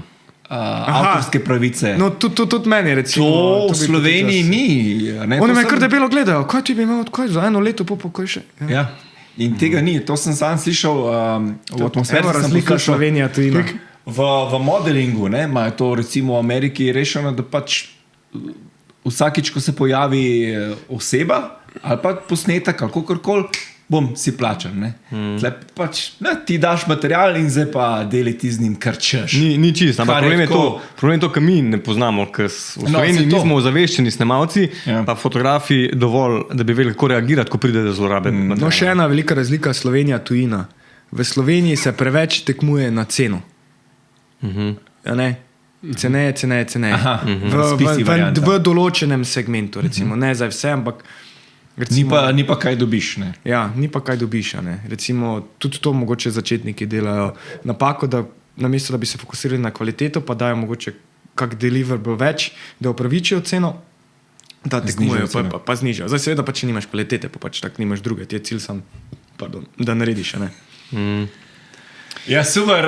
Avtorske pravice. No, tudi meni recimo. To v Sloveniji ni. Oni me kar debelo gledajo. Kaj ti bi imel odkoj za 1 leto, kaj še? Ja. In tega ni. To sem sam slišal v atmosferi. Evo razlika Slovenija tujina. V modelingu, ne, imajo to recimo v Ameriki rešeno, da pač vsakič, ko se pojavi oseba ali pa posnetek ali kakorkoli, bom si plačan. Pač, ti daš material in zdaj pa deli ti z njim kar češ. Ni čisto, ampak problem je to, ker mi ne poznamo, ker v Sloveniji nismo ozaveščeni snemalci, pa fotografi dovolj, da bi vedeli, kako reagirati, ko pride do zlorabe. No, še ena velika razlika Slovenija tujina. V Sloveniji se preveč tekmuje na ceno. Ja, ne? ceneje. Aha, V določenem segmentu, recimo. Ne za vse, ampak recimo, Ni pa kaj dobiš. Ne? ja, ni pa kaj dobiš. a Ne? Recimo, tudi to mogoče začetniki delajo napako, da namesto da bi se fokusirali na kvaliteto, pa dajo mogoče kak deliverable več, da upravičijo ceno, da tekmujejo, pa znižajo. Zdaj seveda pa če nimaš kvalitete, pa pač tak nimaš druge, ti je cilj sam, da narediš, a ne. Ja, super.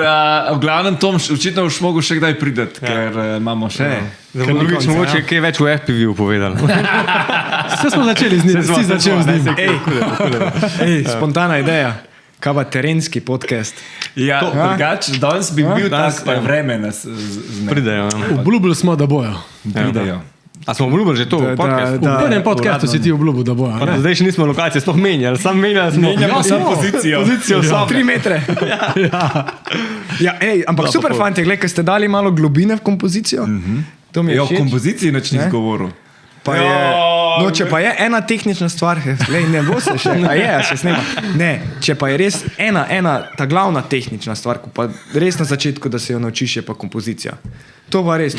V glavnem Tom, očitno boš mogel še kdaj priti, ker imamo še. Da bomo drugič mogoče kaj več v FPV-ju povedali. Vse smo začeli z njim, vsi začeli z njim. Ej, spontana ideja. Kaj pa terenski podcast? Ja, drugače, danes bi bil tak, pa je vreme nas zne. Pridejo. Obljubili smo, da bojo. Pridejo. A smo obljubili že to v podcastu? V prvem podcastu si ti obljubil, da bojo. Pa zdaj še nismo lokacije sploh menjali, menjali smo samo pozicijo. pozicijo samo. 3 metre. Ja, ej, ampak super fantje, gled, ker ste dali malo globine v kompozicijo. To mi je Ja, v všeč. kompoziciji nič ni govoril. Pa je, no, če pa je ena tehnična stvar, lej, ne bo se še, a se snema. Ne, če pa je res ena ta glavna tehnična stvar, ko pa res na začetku, da se jo naučiš, je pa kompozicija. To pa res,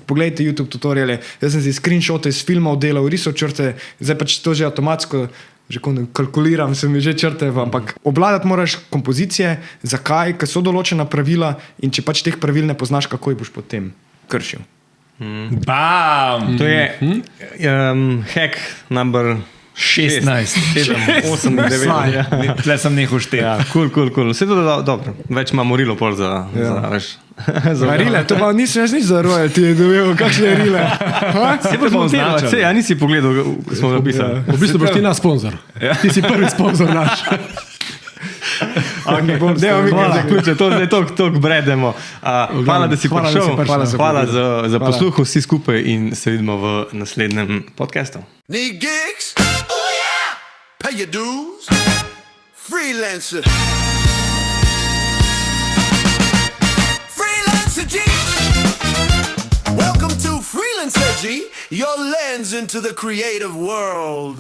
poglejte YouTube tutoriale, jaz sem si screenshote iz filmov delal, risal črte, zdaj pač to že avtomatsko, že kalkuliram, se mi že črte, ampak obvladati moraš kompozicije, zakaj, ker so določena pravila in če pač teh pravil ne poznaš, kako jih boš potem kršil. Bam! To je hack number 16. 7, 8, 9. Tle sem nehal šteti. Ja, cool. Vse to je dobro. Več ima morilo pol za veš. Rile, to pa nisem jaz nič za royalty, da vemo, kakšne rile. Se pa smo značali. Se, ja, nisi pogledal, ko smo napisali. V bistvu boš ti naš sponzor. Ti si prvi sponzor naš. To bredemo. Hvala, da si prišel. Hvala za posluh vsi skupaj in se vidimo v naslednjem podcastu. Need gigs? Oh yeah! Pay your dues? Freelancer. Freelancer G. Welcome to Freelancer G. Your lens into the creative world.